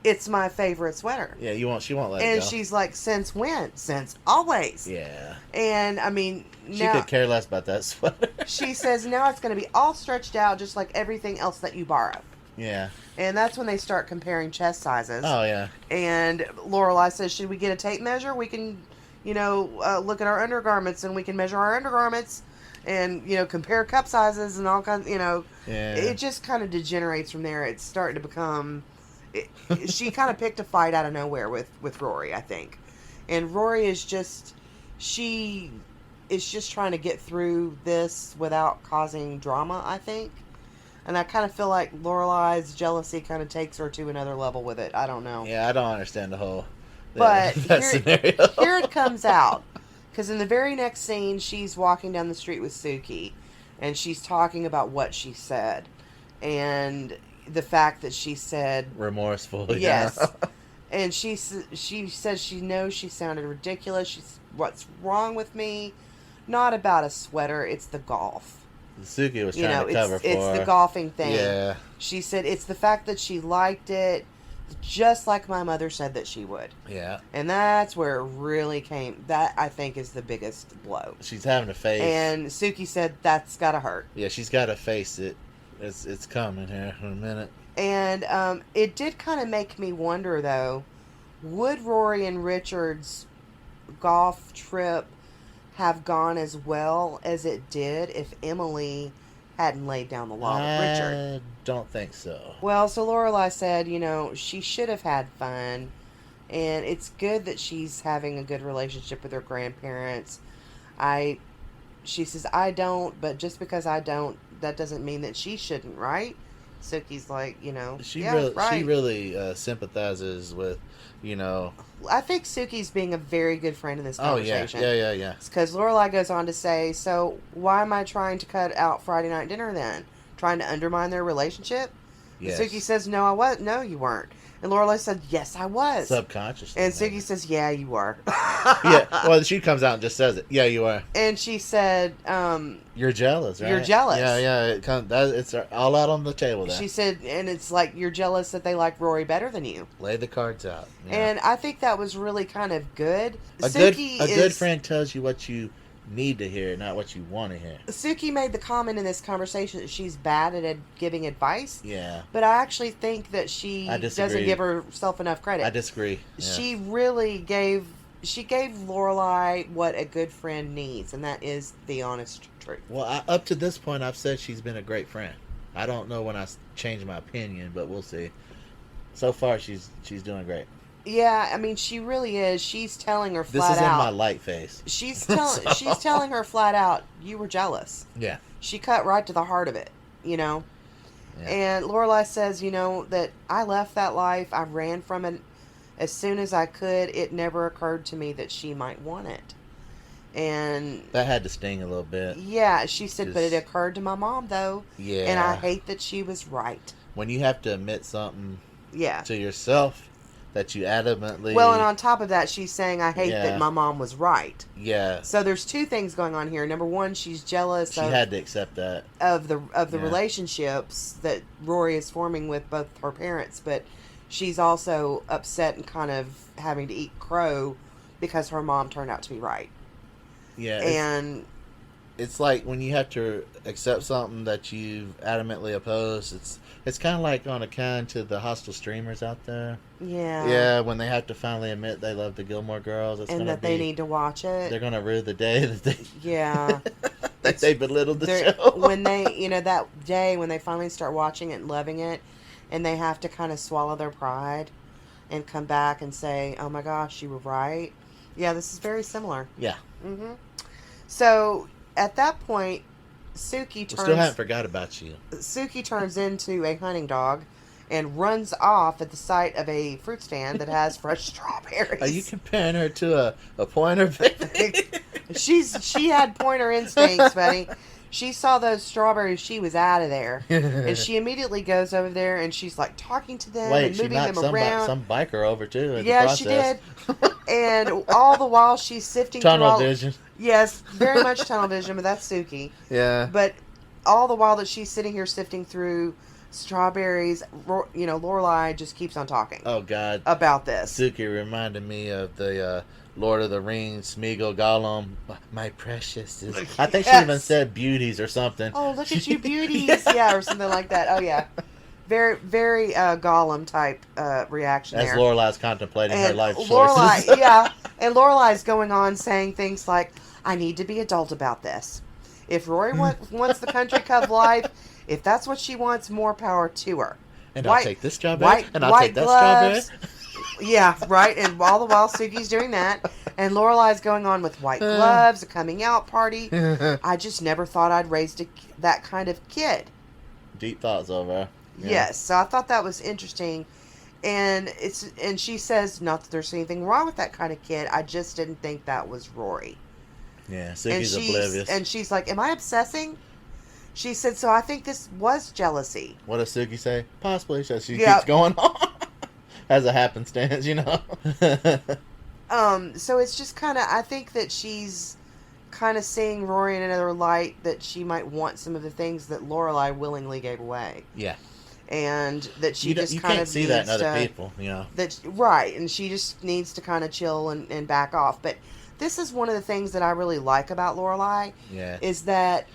"It's my favorite sweater."
Yeah, she won't let it
And
go.
she's like, "Since when?" "Since always."
Yeah.
And I mean,
she could care less about that sweater.
She says now it's going to be all stretched out just like everything else that you borrow.
Yeah.
And that's when they start comparing chest sizes.
Oh, yeah.
And Lorelai says, should we get a tape measure? We can, look at our undergarments, and we can measure our undergarments and, compare cup sizes and all kinds,
Yeah.
It just kind of degenerates from there. It's starting to become... she kind of picked a fight out of nowhere with Rory, I think. And Rory is just... She is just trying to get through this without causing drama, I think. And I kind of feel like Lorelai's jealousy kind of takes her to another level with it. I don't know.
Yeah, I don't understand the whole
But
scenario.
Here it comes out. Because in the very next scene, she's walking down the street with Sookie. And she's talking about what she said. And the fact that she said...
remorseful,
yes.
Yeah.
And she says she knows she sounded ridiculous. What's wrong with me? Not about a sweater. It's the golf.
Sookie was trying to cover for her.
It's the golfing thing.
Yeah.
She said it's the fact that she liked it, just like my mother said that she would.
Yeah.
And that's where it really came. That, I think, is the biggest blow.
She's having to face.
And Sookie said that's gotta hurt.
Yeah, she's got to face it. It's coming here in a minute.
And it did kind of make me wonder, though, would Rory and Richard's golf trip have gone as well as it did if Emily hadn't laid down the law with Richard?
I don't think so.
Well, so Lorelai said, she should have had fun, and it's good that she's having a good relationship with her grandparents. She says, I don't, but just because I don't, that doesn't mean that she shouldn't, right? Sookie's like,
She
right.
really sympathizes with,
I think Sookie's being a very good friend in this conversation.
Oh, yeah.
Because Lorelai goes on to say, so why am I trying to cut out Friday night dinner then? Trying to undermine their relationship?
Yes.
Sookie says, no, I was. No, you weren't. And Lorelai said, yes, I was.
Subconsciously.
And Sookie says, yeah, you were.
Yeah, well, she comes out and just says it. Yeah, you are.
And she said,
you're jealous, right?
You're jealous.
Yeah. It's all out on the table there.
She said, and it's like, you're jealous that they like Rory better than you.
Lay the cards out. Yeah.
And I think that was really kind of good.
A good friend tells you what you need to hear, not what you want to hear.
Sookie made the comment in this conversation that she's bad at giving advice.
Yeah.
But I actually think that she doesn't give herself enough credit.
I disagree. Yeah.
She really gave Lorelai what a good friend needs, and that is the honest truth.
Well, up to this point, I've said she's been a great friend. I don't know when I change my opinion, but we'll see. So far, she's doing great.
Yeah, I mean, she really is. She's telling her flat out.
This is in my light face.
She's telling her flat out, you were jealous.
Yeah.
She cut right to the heart of it, you know. Yeah. And Lorelai says, you know, that I left that life. I ran from it as soon as I could. It never occurred to me that she might want it. And
that had to sting a little bit.
Yeah, she said, but it occurred to my mom, though.
Yeah.
And I hate that she was right.
When you have to admit something
to
yourself that you adamantly...
Well, and on top of that, she's saying, I hate that my mom was right.
Yeah.
So there's two things going on here. Number one, she's jealous
She had to accept that.
Of the relationships that Rory is forming with both her parents, but she's also upset and kind of having to eat crow because her mom turned out to be right.
Yeah.
And...
It's like when you have to accept something that you've adamantly opposed. It's kind of like on account to the hostile streamers out there.
Yeah.
Yeah, when they have to finally admit they love the Gilmore Girls.
And that they need to watch it.
They're going to rue the day that they...
Yeah.
that they belittled the show.
When they, you know, that day when they finally start watching it and loving it, and they have to kind of swallow their pride and come back and say, oh my gosh, you were right. Yeah, this is very similar.
Yeah.
Mm-hmm. So... At that point, Sookie turns...
Still haven't forgot about you.
Sookie turns into a hunting dog and runs off at the sight of a fruit stand that has fresh strawberries.
Are you comparing her to a pointer, baby?
She had pointer instincts, buddy. She saw those strawberries, she was out of there. And she immediately goes over there and she's like talking to them and moving them around.
Some biker over too.
Yeah, she did. And all the while she's sifting
tunnel vision.
Yes, very much tunnel vision, but that's Sookie.
Yeah.
But all the while that she's sitting here sifting through strawberries, you know, Lorelai just keeps on talking.
Oh, God.
About this.
Sookie reminded me of the Lord of the Rings, Smeagol, Gollum, my precious. I think she even said beauties or something.
Oh, look at you beauties. Yeah, or something like that. Oh, yeah. Very, very Gollum type reaction
as
there.
As Lorelai's contemplating her life choices.
Lorelai, yeah. And Lorelai's going on saying things like, I need to be adult about this. If Rory wants the country club life, if that's what she wants, more power to her.
And I'll take this strawberry, and I'll take that
gloves.
strawberry.
Yeah, right. And all the while, Sookie's doing that. And Lorelai's going on with white gloves, a coming out party. I just never thought I'd raised that kind of kid.
Deep thoughts over.
Yeah. Yes, so I thought that was interesting. And she says, not that there's anything wrong with that kind of kid. I just didn't think that was Rory.
Yeah, Sookie's oblivious.
And she's like, am I obsessing? She said, so I think this was jealousy.
What does Sookie say? Possibly. So she keeps going on. As a happenstance, you know.
So it's just kind of, I think that she's kind of seeing Rory in another light, that she might want some of the things that Lorelai willingly gave away.
Yeah.
And that she just
you
kind
can't
of
see that in other people, you know.
Right, and she just needs to kind of chill and back off. But this is one of the things that I really like about Lorelai.
Yeah.
Is that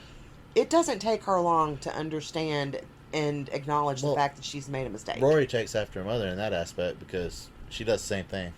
it doesn't take her long to understand and acknowledge the fact that she's made a mistake.
Rory takes after her mother in that aspect because she does the same thing.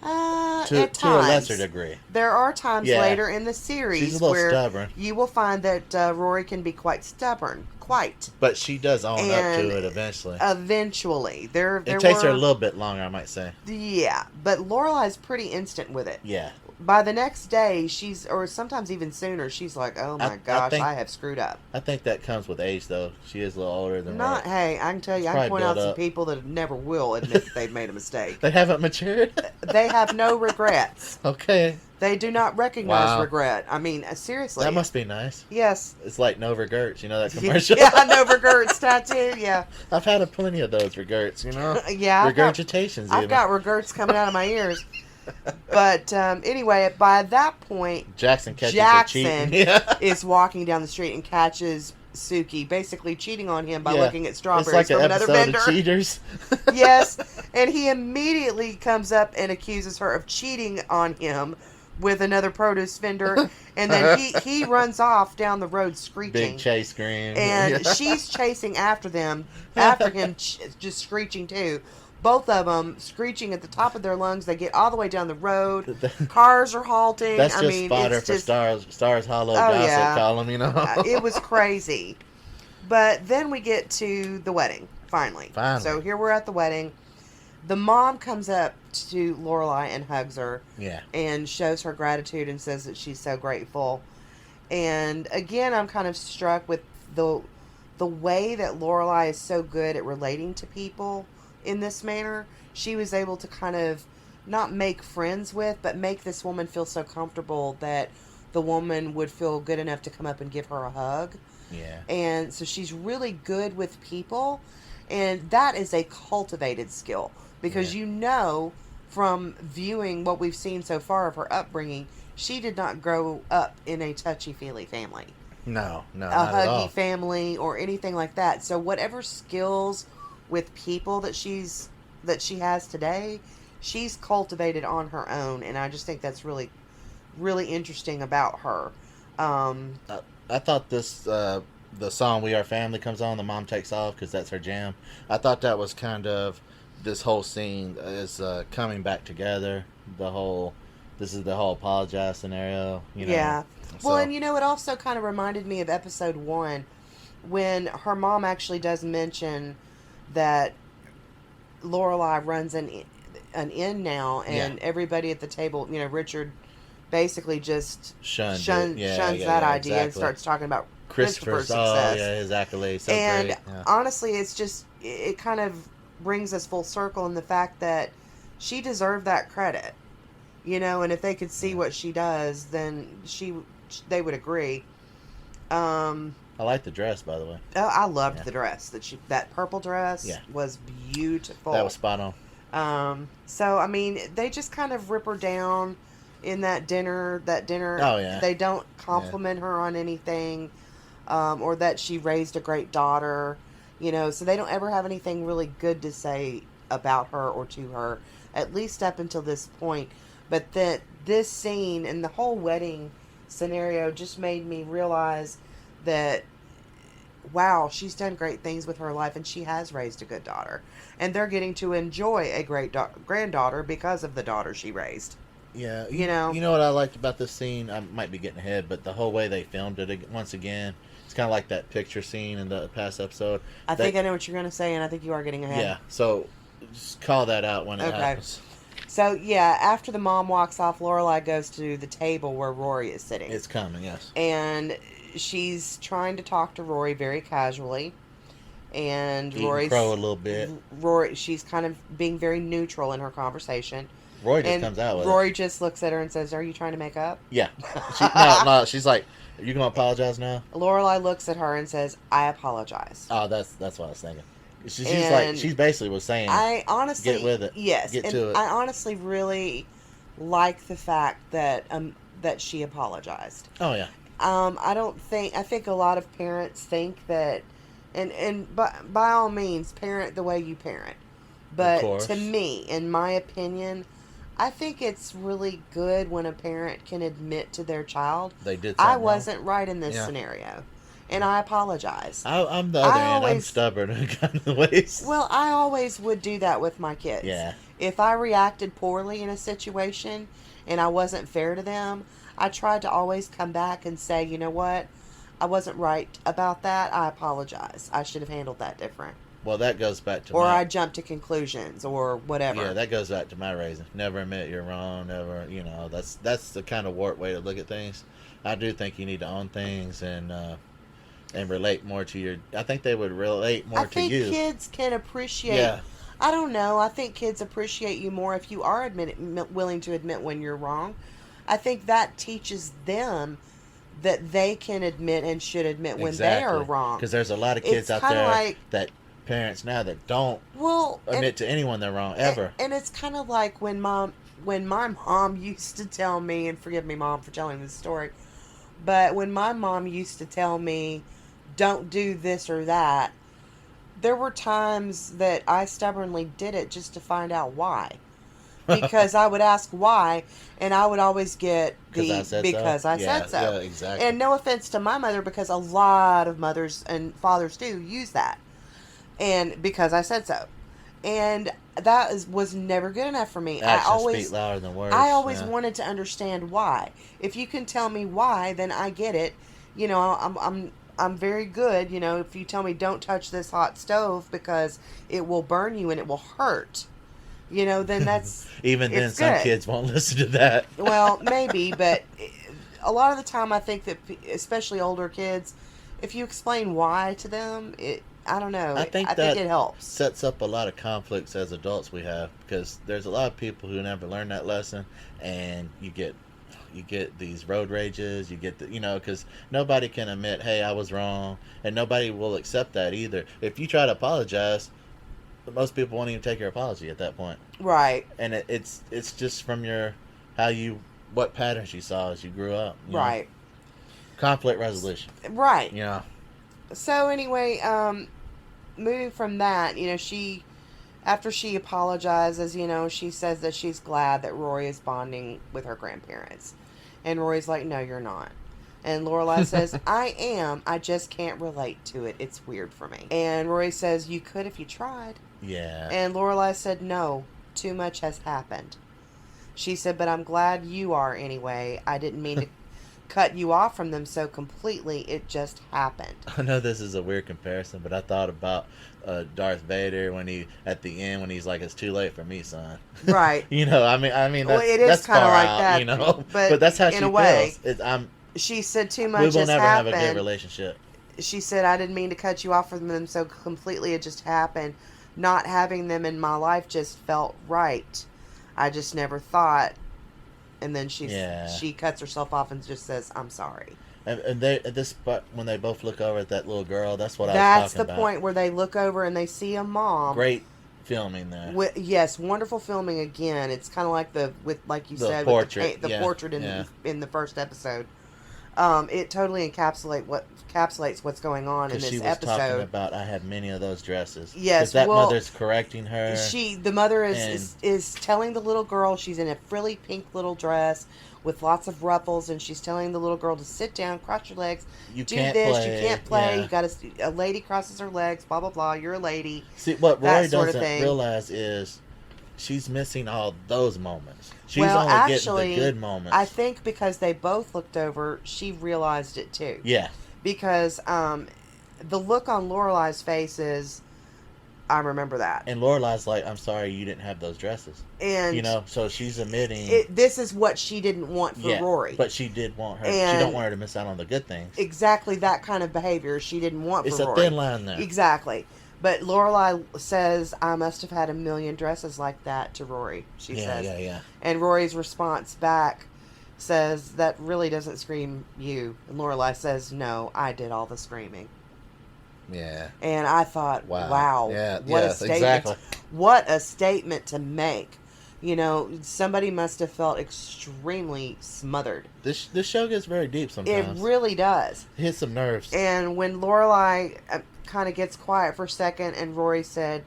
To
a lesser degree.
There are times later in the series where
stubborn.
You will find that Rory can be quite stubborn. Quite.
But she does own up to it eventually.
Eventually.
It takes her a little bit longer, I might say.
Yeah. But Lorelai's pretty instant with it.
Yeah.
By the next day, or sometimes even sooner, she's like, oh my gosh, I have screwed up.
I think that comes with age, though. She is a little older than
Rory. Hey, I can tell you, I can point out some people that never will admit that they've made a mistake.
They haven't matured?
They have no regrets.
Okay.
They do not recognize
Wow.
regret. I mean, seriously.
That must be nice.
Yes.
It's like no regrets, you know that commercial?
Yeah, no regrets tattoo, yeah.
I've had plenty of those regrets, you know?
Yeah.
Regurgitations,
I've got regrets coming out of my ears. But anyway, by that point,
Jackson catches her cheating. Yeah.
is walking down the street and catches Sookie basically cheating on him by
Yeah.
looking at strawberries
It's like
from
an
another
episode
vendor.
of Cheaters.
Yes, and he immediately comes up and accuses her of cheating on him with another produce vendor, and then he runs off down the road screeching.
Big chase scream.
And she's chasing after him, just screeching too. Both of them screeching at the top of their lungs. They get all the way down the road. Cars are halting.
That's just
it's
fodder for Stars Hollow gossip column, you know?
It was crazy. But then we get to the wedding, finally. So here we're at the wedding. The mom comes up to Lorelai and hugs her.
Yeah.
And shows her gratitude and says that she's so grateful. And again, I'm kind of struck with the way that Lorelai is so good at relating to people in this manner. She was able to kind of not make friends with, but make this woman feel so comfortable that the woman would feel good enough to come up and give her a hug.
Yeah.
And so she's really good with people, and that is a cultivated skill, because you know from viewing what we've seen so far of her upbringing, she did not grow up in a touchy-feely family.
No,
a
not at all.
huggy family or anything like that. So whatever skills with people that she has today, she's cultivated on her own, and I just think that's really, really interesting about her.
I thought this the song "We Are Family" comes on, the mom takes off because that's her jam. I thought that was kind of this whole scene is coming back together. This is the whole apologize scenario. You know?
Yeah.
So,
Well, and you know, it also kind of reminded me of episode 1 when her mom actually does mention that Lorelai runs an inn now, and everybody at the table, you know, Richard basically just shuns that idea and starts talking about Christopher's success.
His accolades. So
and
great. Yeah.
honestly, it kind of brings us full circle in the fact that she deserved that credit, you know, and if they could see what she does, then they would agree.
I like the dress, by the way.
Oh, I loved the dress that purple dress was beautiful.
That was spot
on. So I mean, they just kind of rip her down in that dinner.
Oh yeah.
They don't compliment her on anything, or that she raised a great daughter. You know, so they don't ever have anything really good to say about her or to her, at least up until this point. But that this scene and the whole wedding scenario just made me realize that, wow, she's done great things with her life, and she has raised a good daughter, and they're getting to enjoy a great granddaughter because of the daughter she raised.
Yeah,
you know
what I liked about this scene. I might be getting ahead, but the whole way they filmed it once again, it's kind of like that picture scene in the past episode.
I think I know what you're going to say, and I think you are getting ahead.
Yeah, so just call that out when it happens.
So, yeah, after the mom walks off, Lorelai goes to the table where Rory is sitting.
It's coming, yes.
And she's trying to talk to Rory very casually. And Rory's
crow a little bit.
She's kind of being very neutral in her conversation.
Rory just comes out with
Rory just looks at her and says, "Are you trying to make up?"
Yeah. No, she's like, "Are you going to apologize now?"
Lorelai looks at her and says, "I apologize."
Oh, that's what I was thinking. She's basically was saying,
I honestly,
get with it.
Yes.
Get to it.
I honestly really like the fact that she apologized.
Oh, yeah.
I think a lot of parents think that, and by all means, parent the way you parent. But to me, in my opinion, I think it's really good when a parent can admit to their child,
they did something
I wasn't right in this scenario, and I apologize.
I'm the other end. I'm stubborn in kind of ways.
Well, I always would do that with my kids.
Yeah.
If I reacted poorly in a situation and I wasn't fair to them, I tried to always come back and say, you know what? I wasn't right about that. I apologize. I should have handled that different.
Well, that goes back to
I jump to conclusions or whatever.
Yeah, that goes back to my raising. Never admit you're wrong. Never, that's the kind of warped way to look at things. I do think you need to own things and relate more to your. I think they would relate more to you. I
think kids can appreciate. Yeah. I don't know. I think kids appreciate you more if you are willing to admit when you're wrong. I think that teaches them that they can admit and should admit when they are wrong.
Because there's a lot of kids out there that parents now that don't admit to anyone they're wrong ever.
And it's kind of like when my mom used to tell me, and forgive me, Mom, for telling this story, but when my mom used to tell me, don't do this or that, there were times that I stubbornly did it just to find out why. Because I would ask why, and I would always get because I said so.
Yeah, exactly.
And no offense to my mother, because a lot of mothers and fathers do use that. And because I said so. And that was never good enough for me.
Actions speak louder than words.
I always wanted to understand why. If you can tell me why, then I get it. You know, I'm very good. You know, if you tell me don't touch this hot stove because it will burn you and it will hurt, you know, then that's
even then some kids won't listen to that.
Well, maybe, but a lot of the time I think that especially older kids, if you explain why to them, I don't know. I think it helps.
Sets up a lot of conflicts as adults we have, because there's a lot of people who never learn that lesson, and you get these road rages. You get because nobody can admit, hey, I was wrong, and nobody will accept that either. If you try to apologize, most people won't even take your apology at that point.
Right.
And it's just from what patterns you saw as you grew up.
Right.
Conflict resolution.
Right.
Yeah.
So anyway, moving from that, after she apologizes, she says that she's glad that Rory is bonding with her grandparents. And Rory's like, no, you're not. And Lorelai says, I am. I just can't relate to it. It's weird for me. And Rory says, you could if you tried.
Yeah.
And Lorelai said, no, too much has happened. She said, but I'm glad you are anyway. I didn't mean to cut you off from them so completely. It just happened.
I know this is a weird comparison, but I thought about Darth Vader at the end when he's like, it's too late for me, son.
Right.
I mean
well, it is kind of like
out,
that,
but that's how she
way,
feels.
She said too much has happened.
We will never have a good relationship.
She said, I didn't mean to cut you off from them so completely. It just happened. Not having them in my life just felt right. I just never thought. And then she cuts herself off and just says, I'm sorry.
And they at this spot, when they both look over at that little girl, that's what I was talking about.
That's the point where they look over and they see a mom.
Great filming there.
Yes, wonderful filming again. It's kind of like like you said,
portrait.
The portrait in the first episode. It totally encapsulates what's going on in this episode.
She was talking about, I had many of those dresses.
Yes,
that mother's correcting her.
The mother is telling the little girl she's in a frilly pink little dress with lots of ruffles, and she's telling the little girl to sit down, cross your legs, you can't play. Yeah. You got a lady crosses her legs, blah blah blah. You're a lady.
See, what Rory doesn't realize is she's missing all those moments. She's only getting the good moments.
I think because they both looked over, she realized it too.
Yeah.
Because the look on Lorelai's face is, I remember that.
And Lorelai's like, I'm sorry you didn't have those dresses.
And
so she's admitting
this is what she didn't want for Rory.
But she did want her. She don't want her to miss out on the good things.
Exactly that kind of behavior she didn't want for Rory.
It's a thin line there.
Exactly. But Lorelai says, I must have had a million dresses like that to Rory, she says.
Yeah.
And Rory's response back says, that really doesn't scream you. And Lorelai says, no, I did all the screaming.
Yeah.
And I thought, wow, what a statement.
Exactly.
What a statement to make. Somebody must have felt extremely smothered.
This show gets very deep sometimes.
It really does.
It hits some nerves.
And when Lorelai kind of gets quiet for a second, and Rory said,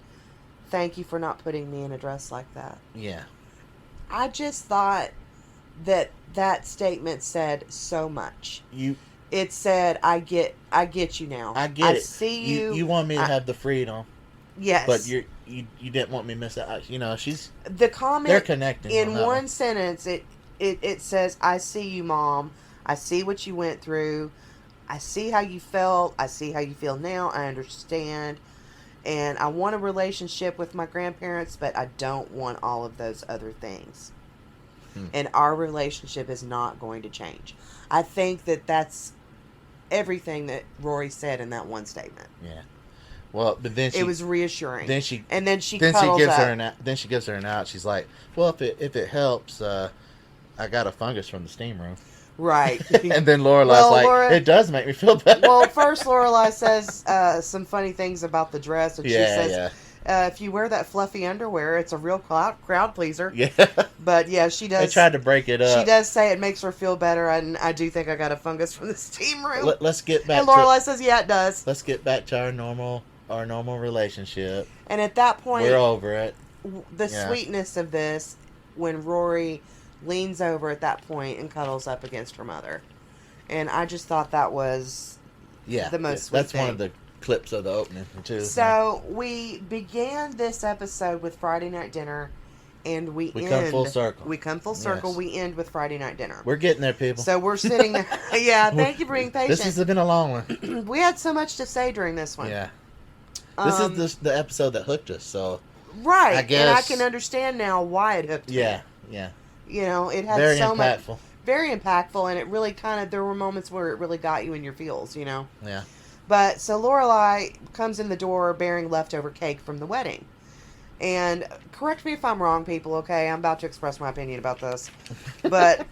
thank you for not putting me in a dress like that.
Yeah.
I just thought that statement said so much. It said, I get you now.
I get it.
I see you.
You want me to have the freedom.
Yes.
But you didn't want me to miss out. She's...
The comment...
They're connecting
in one sentence, it says, I see you, Mom. I see what you went through. I see how you felt. I see how you feel now. I understand. And I want a relationship with my grandparents, but I don't want all of those other things. And our relationship is not going to change. I think that's everything that Rory said in that one statement.
Yeah. Well, but then
it was reassuring.
Then she
gives
her an out. She's like, well, if it helps, I got a fungus from the steam room.
Right.
And then Lorelai's it does make me feel better.
Well, first Lorelai says some funny things about the dress, and she says, if you wear that fluffy underwear, it's a real crowd pleaser.
Yeah.
But yeah, she does.
They tried to break it up.
She does say it makes her feel better, and I do think I got a fungus from the steam room.
Let's get back.
And Lorelai says, yeah, it does.
Let's get back to our normal relationship.
And at that point,
we're over it.
The sweetness of this, when Rory leans over at that point and cuddles up against her mother, and I just thought that was the most sweet
that's
thing.
one of the clips of the opening too.
So we began this episode with Friday night dinner, and we
come full circle.
We come full circle.
Yes.
We end with Friday night dinner.
We're getting there, people.
So we're sitting there. Yeah, thank you for being patient.
This has been a long one.
We had so much to say during this one.
Yeah. This is the episode that hooked us. So
right,
I guess,
and I can understand now why it hooked me.
Yeah.
You know, it had
very
so
impactful.
much, very impactful, and it really there were moments where it really got you in your feels. You know.
Yeah.
But so Lorelai comes in the door bearing leftover cake from the wedding. And correct me if I'm wrong, people, okay? I'm about to express my opinion about this. But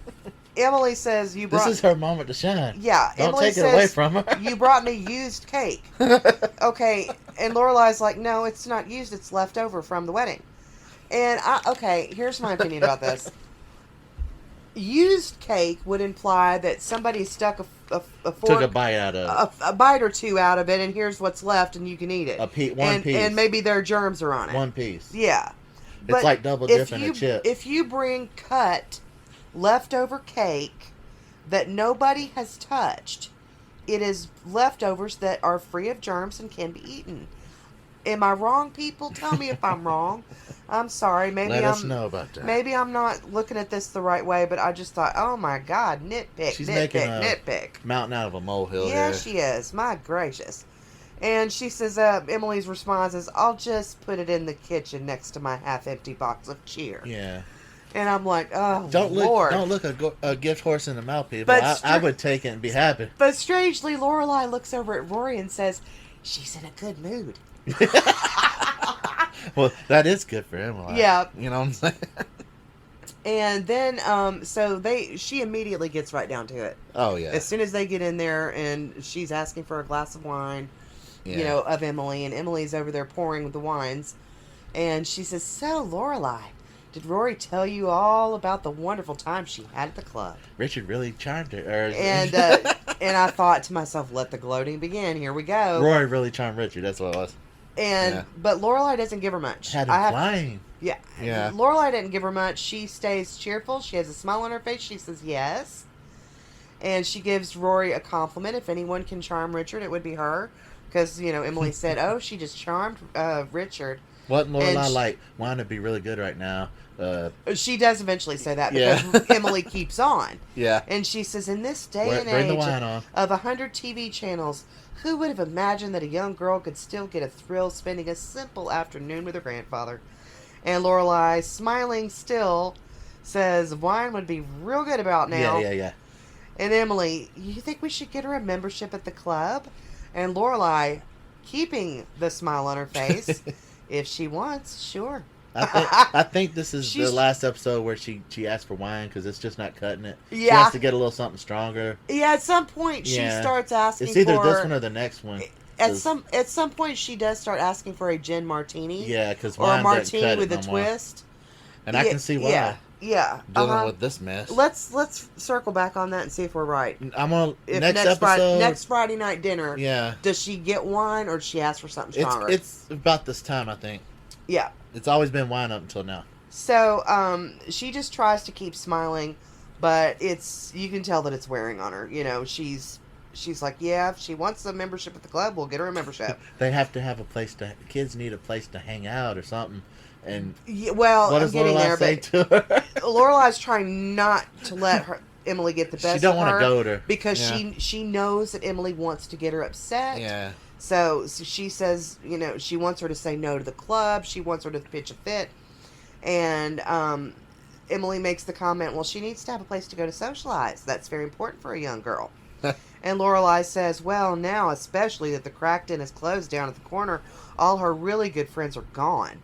Emily says you brought...
This is her moment to shine.
Yeah.
Don't
Emily
take it away from her.
You brought me used cake. Okay. And Lorelai's like, no, it's not used. It's left over from the wedding. And, here's my opinion about this. Used cake would imply that somebody stuck a fork,
took a bite out of
a bite or two out of it, and here's what's left, and you can eat it.
One piece,
and maybe their germs are on it.
One piece,
yeah.
It's like double dipping a chip.
If you bring cut leftover cake that nobody has touched, it is leftovers that are free of germs and can be eaten. Am I wrong, people? Tell me if I'm wrong. I'm sorry.
Let us know about that.
Maybe I'm not looking at this the right way, but I just thought, oh my God, nitpick,
She's
nitpick,
making
nitpick.
Mountain out of a molehill.
Yeah,
here.
she is. My gracious. And she says, Emily's response is, I'll just put it in the kitchen next to my half-empty box of cheer.
Yeah.
And I'm like, oh,
Lord. Don't look a gift horse in the mouth, people. I would take it and be happy.
But strangely, Lorelai looks over at Rory and says, she's in a good mood.
Well, that is good for Emily.
Yeah.
You know what I'm saying?
And then, she immediately gets right down to it.
Oh, yeah.
As soon as they get in there, and she's asking for a glass of wine, of Emily, and Emily's over there pouring the wines, and she says, so, Lorelai, did Rory tell you all about the wonderful time she had at the club?
Richard really charmed her.
And I thought to myself, let the gloating begin. Here we go.
Rory really charmed Richard. That's what it was.
But Lorelai doesn't give her much.
Had him flying.
Yeah.
Yeah.
Lorelai didn't give her much. She stays cheerful. She has a smile on her face. She says yes. And she gives Rory a compliment. If anyone can charm Richard, it would be her. Because, Emily said, oh, she just charmed Richard.
Wasn't Lorelai wanting to be really good right now?
She does eventually say that because Emily keeps on.
Yeah.
And she says, in this day and
bring the
age
wine on.
of 100 TV channels, who would have imagined that a young girl could still get a thrill spending a simple afternoon with her grandfather? And Lorelai, smiling still, says wine would be real good about now.
Yeah.
And Emily, you think we should get her a membership at the club? And Lorelai, keeping the smile on her face, if she wants, sure.
I think this is the last episode where she asked for wine because it's just not cutting it.
Yeah.
She has to get a little something stronger.
Yeah, at some point she starts asking for...
It's either this one or the next one.
At some point she does start asking for a gin martini.
Yeah, because
or a martini with a twist.
And I can see why.
Yeah.
Dealing with this mess.
Let's circle back on that and see if we're right.
I'm on
next Friday night dinner.
Yeah.
Does she get wine or does she ask for something stronger?
It's about this time, I think.
Yeah.
It's always been wine up until now.
So, she just tries to keep smiling, but you can tell that it's wearing on her. She's like, yeah, if she wants a membership at the club, we'll get her a membership.
They have to have a place kids need a place to hang out or something. And
what
does Lorelai say to her?
Lorelai's trying not to let Emily get the best of her.
She don't want to goad her.
Because she knows that Emily wants to get her upset.
Yeah.
So she says, she wants her to say no to the club. She wants her to pitch a fit. And Emily makes the comment, well, she needs to have a place to go to socialize. That's very important for a young girl. And Lorelai says, well, now, especially that the cracked inn is closed down at the corner, all her really good friends are gone.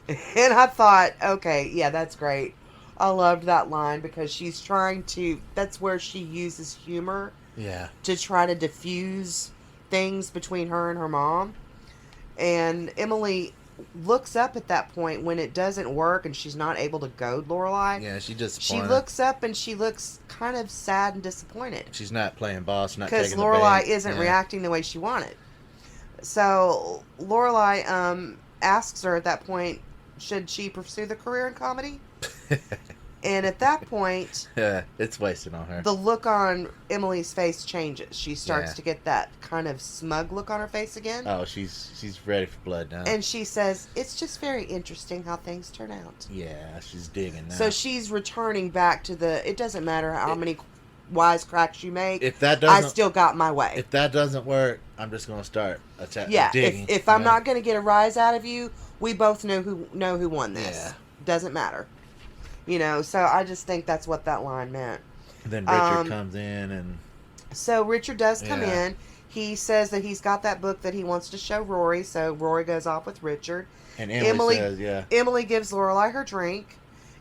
And I thought, okay, yeah, that's great. I loved that line because she's trying to, that's where she uses humor
Yeah.
to try to diffuse things between her and her mom. And Emily looks up at that point when it doesn't work and she's not able to goad Lorelai.
Yeah, she just.
She looks up and she looks kind of sad and disappointed.
She's not playing boss, not
because
taking the
Lorelai
bait.
isn't reacting the way she wanted. So Lorelai asks her at that point, should she pursue the career in comedy? And at that point,
it's wasted on her.
the look on Emily's face changes. She starts
Yeah.
to get that kind of smug look on her face again.
Oh, she's ready for blood now.
And she says, it's just very interesting how things turn out.
Yeah, she's digging now.
So she's returning back to it doesn't matter how many wisecracks you make.
If that
I
doesn't,
still got my way.
if that doesn't work, I'm just gonna start
Yeah,
digging.
if I'm not going to get a rise out of you, we both know who won this.
Yeah.
Doesn't matter. So I just think that's what that line meant.
Then Richard comes in and
So Richard does come
Yeah.
in. He says that he's got that book that he wants to show Rory, so Rory goes off with Richard.
and Emily says, yeah.
Emily gives Lorelai her drink,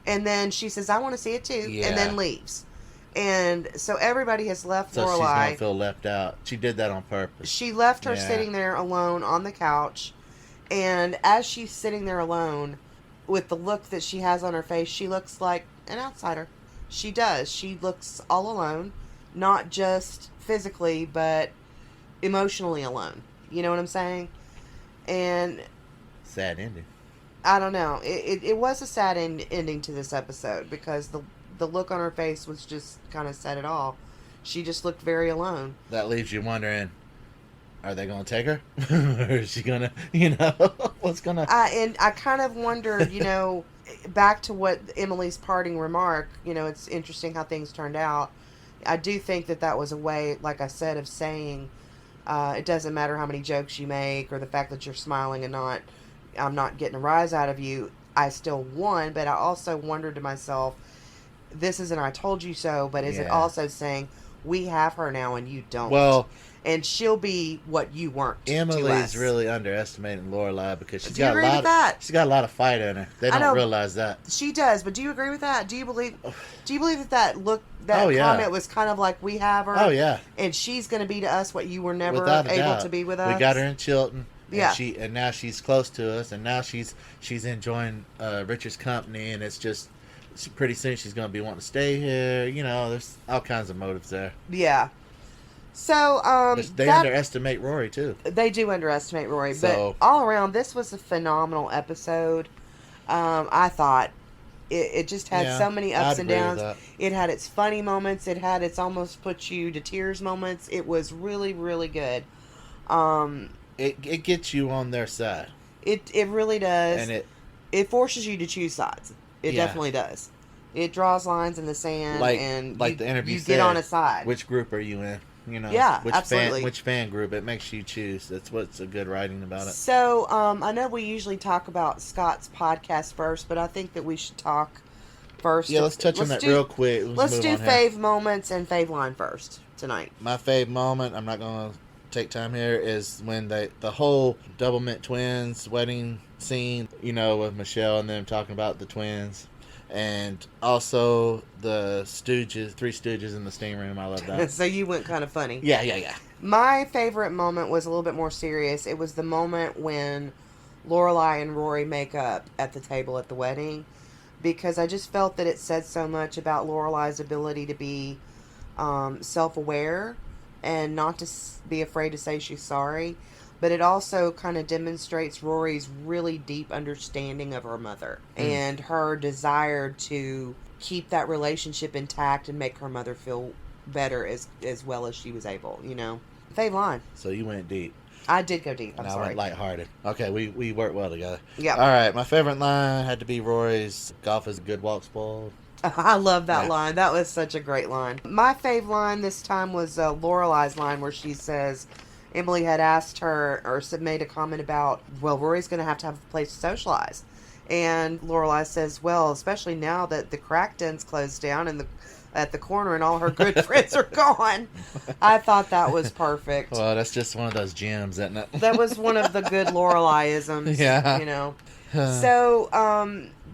and then she says, I want to see it too,
Yeah.
and then leaves. And so everybody has left
So she's
Lorelai.
gonna feel left out. She did that on purpose.
She left her
Yeah.
sitting there alone on the couch. And as she's sitting there alone, with the look that she has on her face, she looks like an outsider. She does. She looks all alone. Not just physically, but emotionally alone. You know what I'm saying? And
Sad ending.
I don't know. It was a sad ending to this episode because the look on her face was just kind of said it all. She just looked very alone.
That leaves you wondering, are they going to take her? Or is she going to, what's going to...
And I kind of wondered, back to what Emily's parting remark, it's interesting how things turned out. I do think that was a way, like I said, of saying it doesn't matter how many jokes you make or the fact that you're smiling and I'm not getting a rise out of you. I still won, but I also wondered to myself, this isn't I told you so, but is it
Yeah.
also saying we have her now and you don't?
Well,
and she'll be what you weren't. to us.
Emily's really underestimating Lorelai because she's
Do you
got a
agree
lot
with that?
she's got a lot of fight in her. They
I know.
don't realize that.
She does, but do you agree with that? Do you believe that
Oh, yeah.
comment was kind of like we have her?
Oh yeah.
And she's going to be to us what you were never
Without a
able
doubt.
to be with us.
We got her in Chilton.
Yeah.
And now she's close to us, and now she's enjoying Richard's company, and it's just pretty soon she's going to be wanting to stay here. There's all kinds of motives there.
Yeah. So
But they underestimate Rory too.
They do underestimate Rory,
So-
but all around this was a phenomenal episode. I thought it just had
Yeah,
so many ups
I'd
and
agree with
downs.
that.
It had its funny moments. It had its almost put you to tears moments. It was really, really good.
It gets you on their side,
It really does.
and
it forces you to choose sides. It
Yeah.
definitely does. It draws lines in the sand, and
the interview
you
said,
get on a side.
which group are you in?
Yeah,
which
absolutely.
which fan group? It makes you choose. That's what's a good writing about it.
So I know we usually talk about Scott's podcast first, but I think that we should talk first.
Yeah, let's touch on that real quick.
Let's
move
do
on here.
fave moments and fave line first tonight.
My fave moment, I'm not going to take time here, is when the whole Doublemint twins wedding scene, with Michelle and them talking about the twins. And also the Stooges, Three Stooges in the steam room. I love that.
So you went kind of funny.
Yeah.
My favorite moment was a little bit more serious. It was the moment when Lorelai and Rory make up at the table at the wedding, because I just felt that it said so much about Lorelai's ability to be self-aware and not to be afraid to say she's sorry. But it also kind of demonstrates Rory's really deep understanding of her mother and her desire to keep that relationship intact and make her mother feel better as well as she was able, Fave line.
So you went deep.
I did go deep. I'm
and I
sorry.
went lighthearted. Okay, we worked well together.
Yeah.
All right, my favorite line had to be Rory's, golf is a good walk spoiled.
I love that
Yeah.
line. That was such a great line. My fave line this time was Lorelai's line where she says Emily had asked her or made a comment about, well, Rory's going to have a place to socialize. And Lorelai says, well, especially now that the crack den's closed down and at the corner and all her good friends are gone. I thought that was perfect.
Well, that's just one of those gems, isn't it?
That was one of the good Lorelai-isms,
Yeah.
So,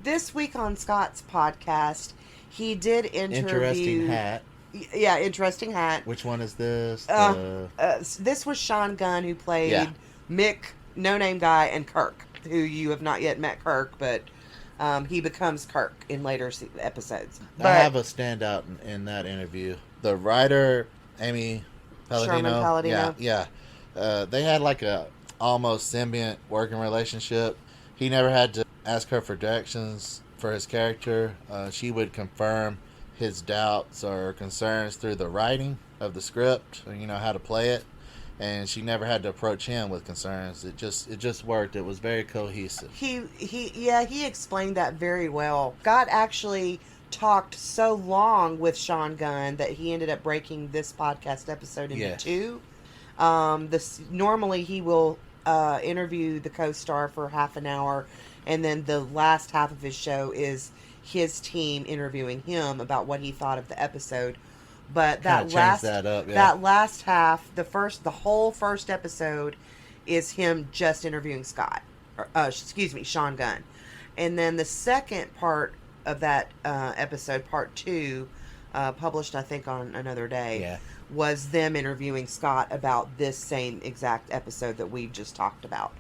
this week on Scott's podcast, he did interview...
Interesting hat.
Yeah, interesting hat.
Which one is this?
This was Sean Gunn, who played Mick, No Name Guy, and Kirk, who you have not yet met Kirk, but he becomes Kirk in later episodes. But
I have a standout in that interview. The writer, Amy Palladino.
Sherman-Palladino.
Yeah. They had like a almost symbiont working relationship. He never had to ask her for directions for his character. She would confirm his doubts or concerns through the writing of the script, or, how to play it, and she never had to approach him with concerns. It just worked. It was very cohesive.
He explained that very well. Scott actually talked so long with Sean Gunn that he ended up breaking this podcast episode into two. Normally he will interview the co-star for half an hour, and then the last half of his show is his team interviewing him about what he thought of the episode. But that last half, the whole first episode is him just interviewing Sean Gunn. And then the second part of that episode, part 2, published I think on another day, was them interviewing Scott about this same exact episode that we've just talked about.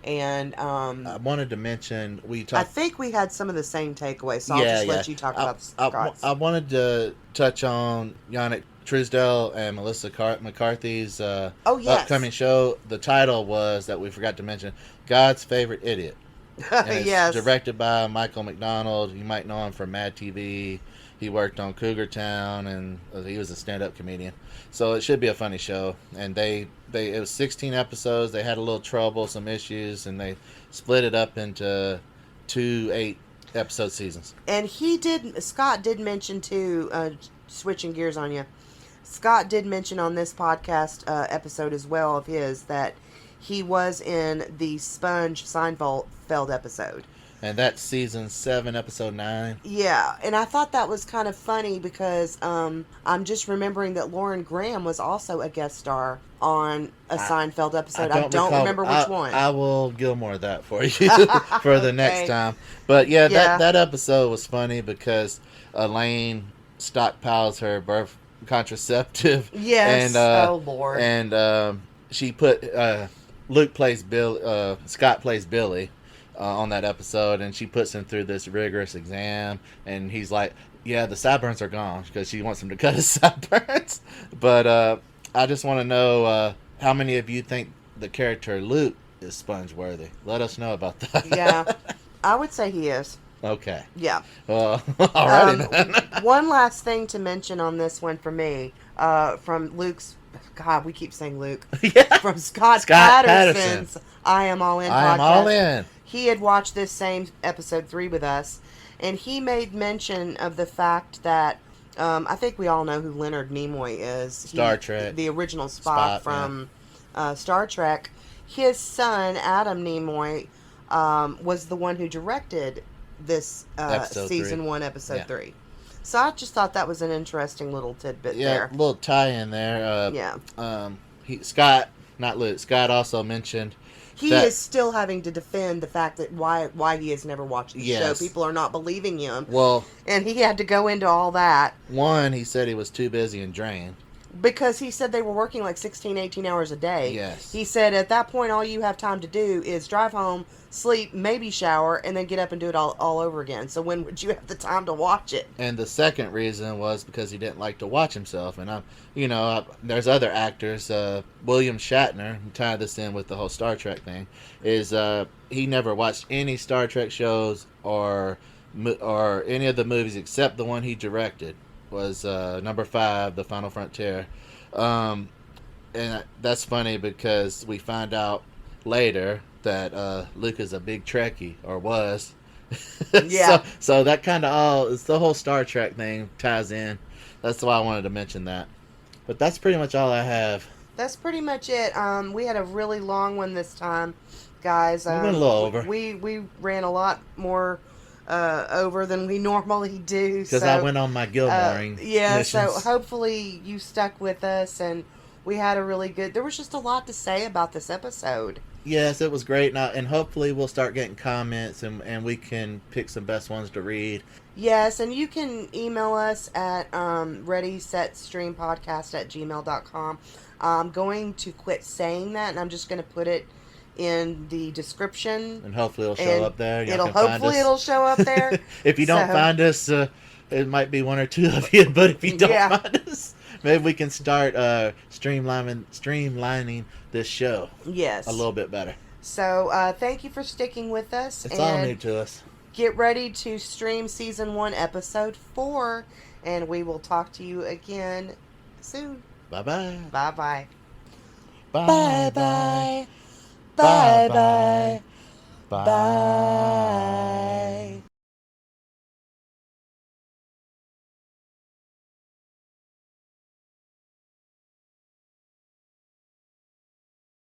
And I
wanted to mention
I think we had some of the same takeaways, so I'll just let you talk about Scott's.
I wanted to touch on Yannick Truesdell and Melissa McCarthy's upcoming show. The title was, that we forgot to mention, God's Favorite Idiot. Yes. Directed by Michael McDonald. You might know him from Mad TV. He worked on Cougar Town, and he was a stand-up comedian. So it should be a funny show. And it was 16 episodes. They had a little trouble, some issues, and they split it up into 2 8-episode seasons. And
Scott did mention too, switching gears on you, Scott did mention on this podcast episode as well of his that he was in the Sponge Seinfeld episode.
And that's season 7, episode 9.
Yeah, and I thought that was kind of funny because I'm just remembering that Lauren Graham was also a guest star on a Seinfeld episode. I don't remember which one.
I will Gilmore that for you for the next time. But that episode was funny because Elaine stockpiles her birth contraceptive.
Yes,
and,
Lord.
And she put Scott plays Billy. On that episode, and she puts him through this rigorous exam, and he's like, the sideburns are gone, because she wants him to cut his sideburns. But I just want to know how many of you think the character Luke is sponge worthy. Let us know about that.
Yeah, I would say he is.
Okay.
Yeah.
Alrighty then.
One last thing to mention on this one for me, from Luke's, God, we keep saying Luke. From Scott Patterson's I Am All In podcast.
I Am All In.
He had watched this same episode 3 with us, and he made mention of the fact that I think we all know who Leonard Nimoy is.
Star Trek.
The original Spock from Star Trek. His son, Adam Nimoy, was the one who directed this season 1, episode 3. So I just thought that was an interesting little tidbit there.
Yeah, a little tie-in there. Scott, not Luke, Scott also mentioned
he is still having to defend the fact that why he has never watched the show. People are not believing him.
Well,
and he had to go into all that.
One, he said he was too busy and drained.
Because he said they were working like 16, 18 hours a day.
Yes.
He said at that point all you have time to do is drive home, sleep, maybe shower, and then get up and do it all over again. So when would you have the time to watch it?
And the second reason was because he didn't like to watch himself. And there's other actors. William Shatner, tie this in with the whole Star Trek thing, is he never watched any Star Trek shows or any of the movies except the one he directed. Was number 5, The Final Frontier. And that's funny because we find out later that Luke is a big Trekkie, or was.
Yeah.
So that kind of it's the whole Star Trek thing ties in. That's why I wanted to mention that. But that's pretty much all I have.
That's pretty much it. We had a really long one this time, guys.
We went a little over.
We ran a lot more over than we normally do.
Because I went on my Gilmoring missions.
So hopefully you stuck with us, and we had a really good... There was just a lot to say about this episode.
Yes, it was great. Now, and hopefully we'll start getting comments and we can pick some best ones to read.
Yes, and you can email us at readysetstreampodcast@gmail.com. I'm going to quit saying that, and I'm just going to put it in the description.
And hopefully it'll show
And
up there. Y'all
it'll
can find
hopefully
us.
it'll show up there.
If you don't
So-
find us, it might be one or two of you. But if you don't
Yeah.
find us, maybe we can start streamlining this show
Yes.
a little bit better.
So thank you for sticking with us.
It's
and
all new to us.
get ready to stream season 1, episode 4, and we will talk to you again soon.
Bye-bye.
Bye-bye.
Bye-bye.
Bye-bye.
Bye-bye.
Bye-bye.
Bye.
Bye.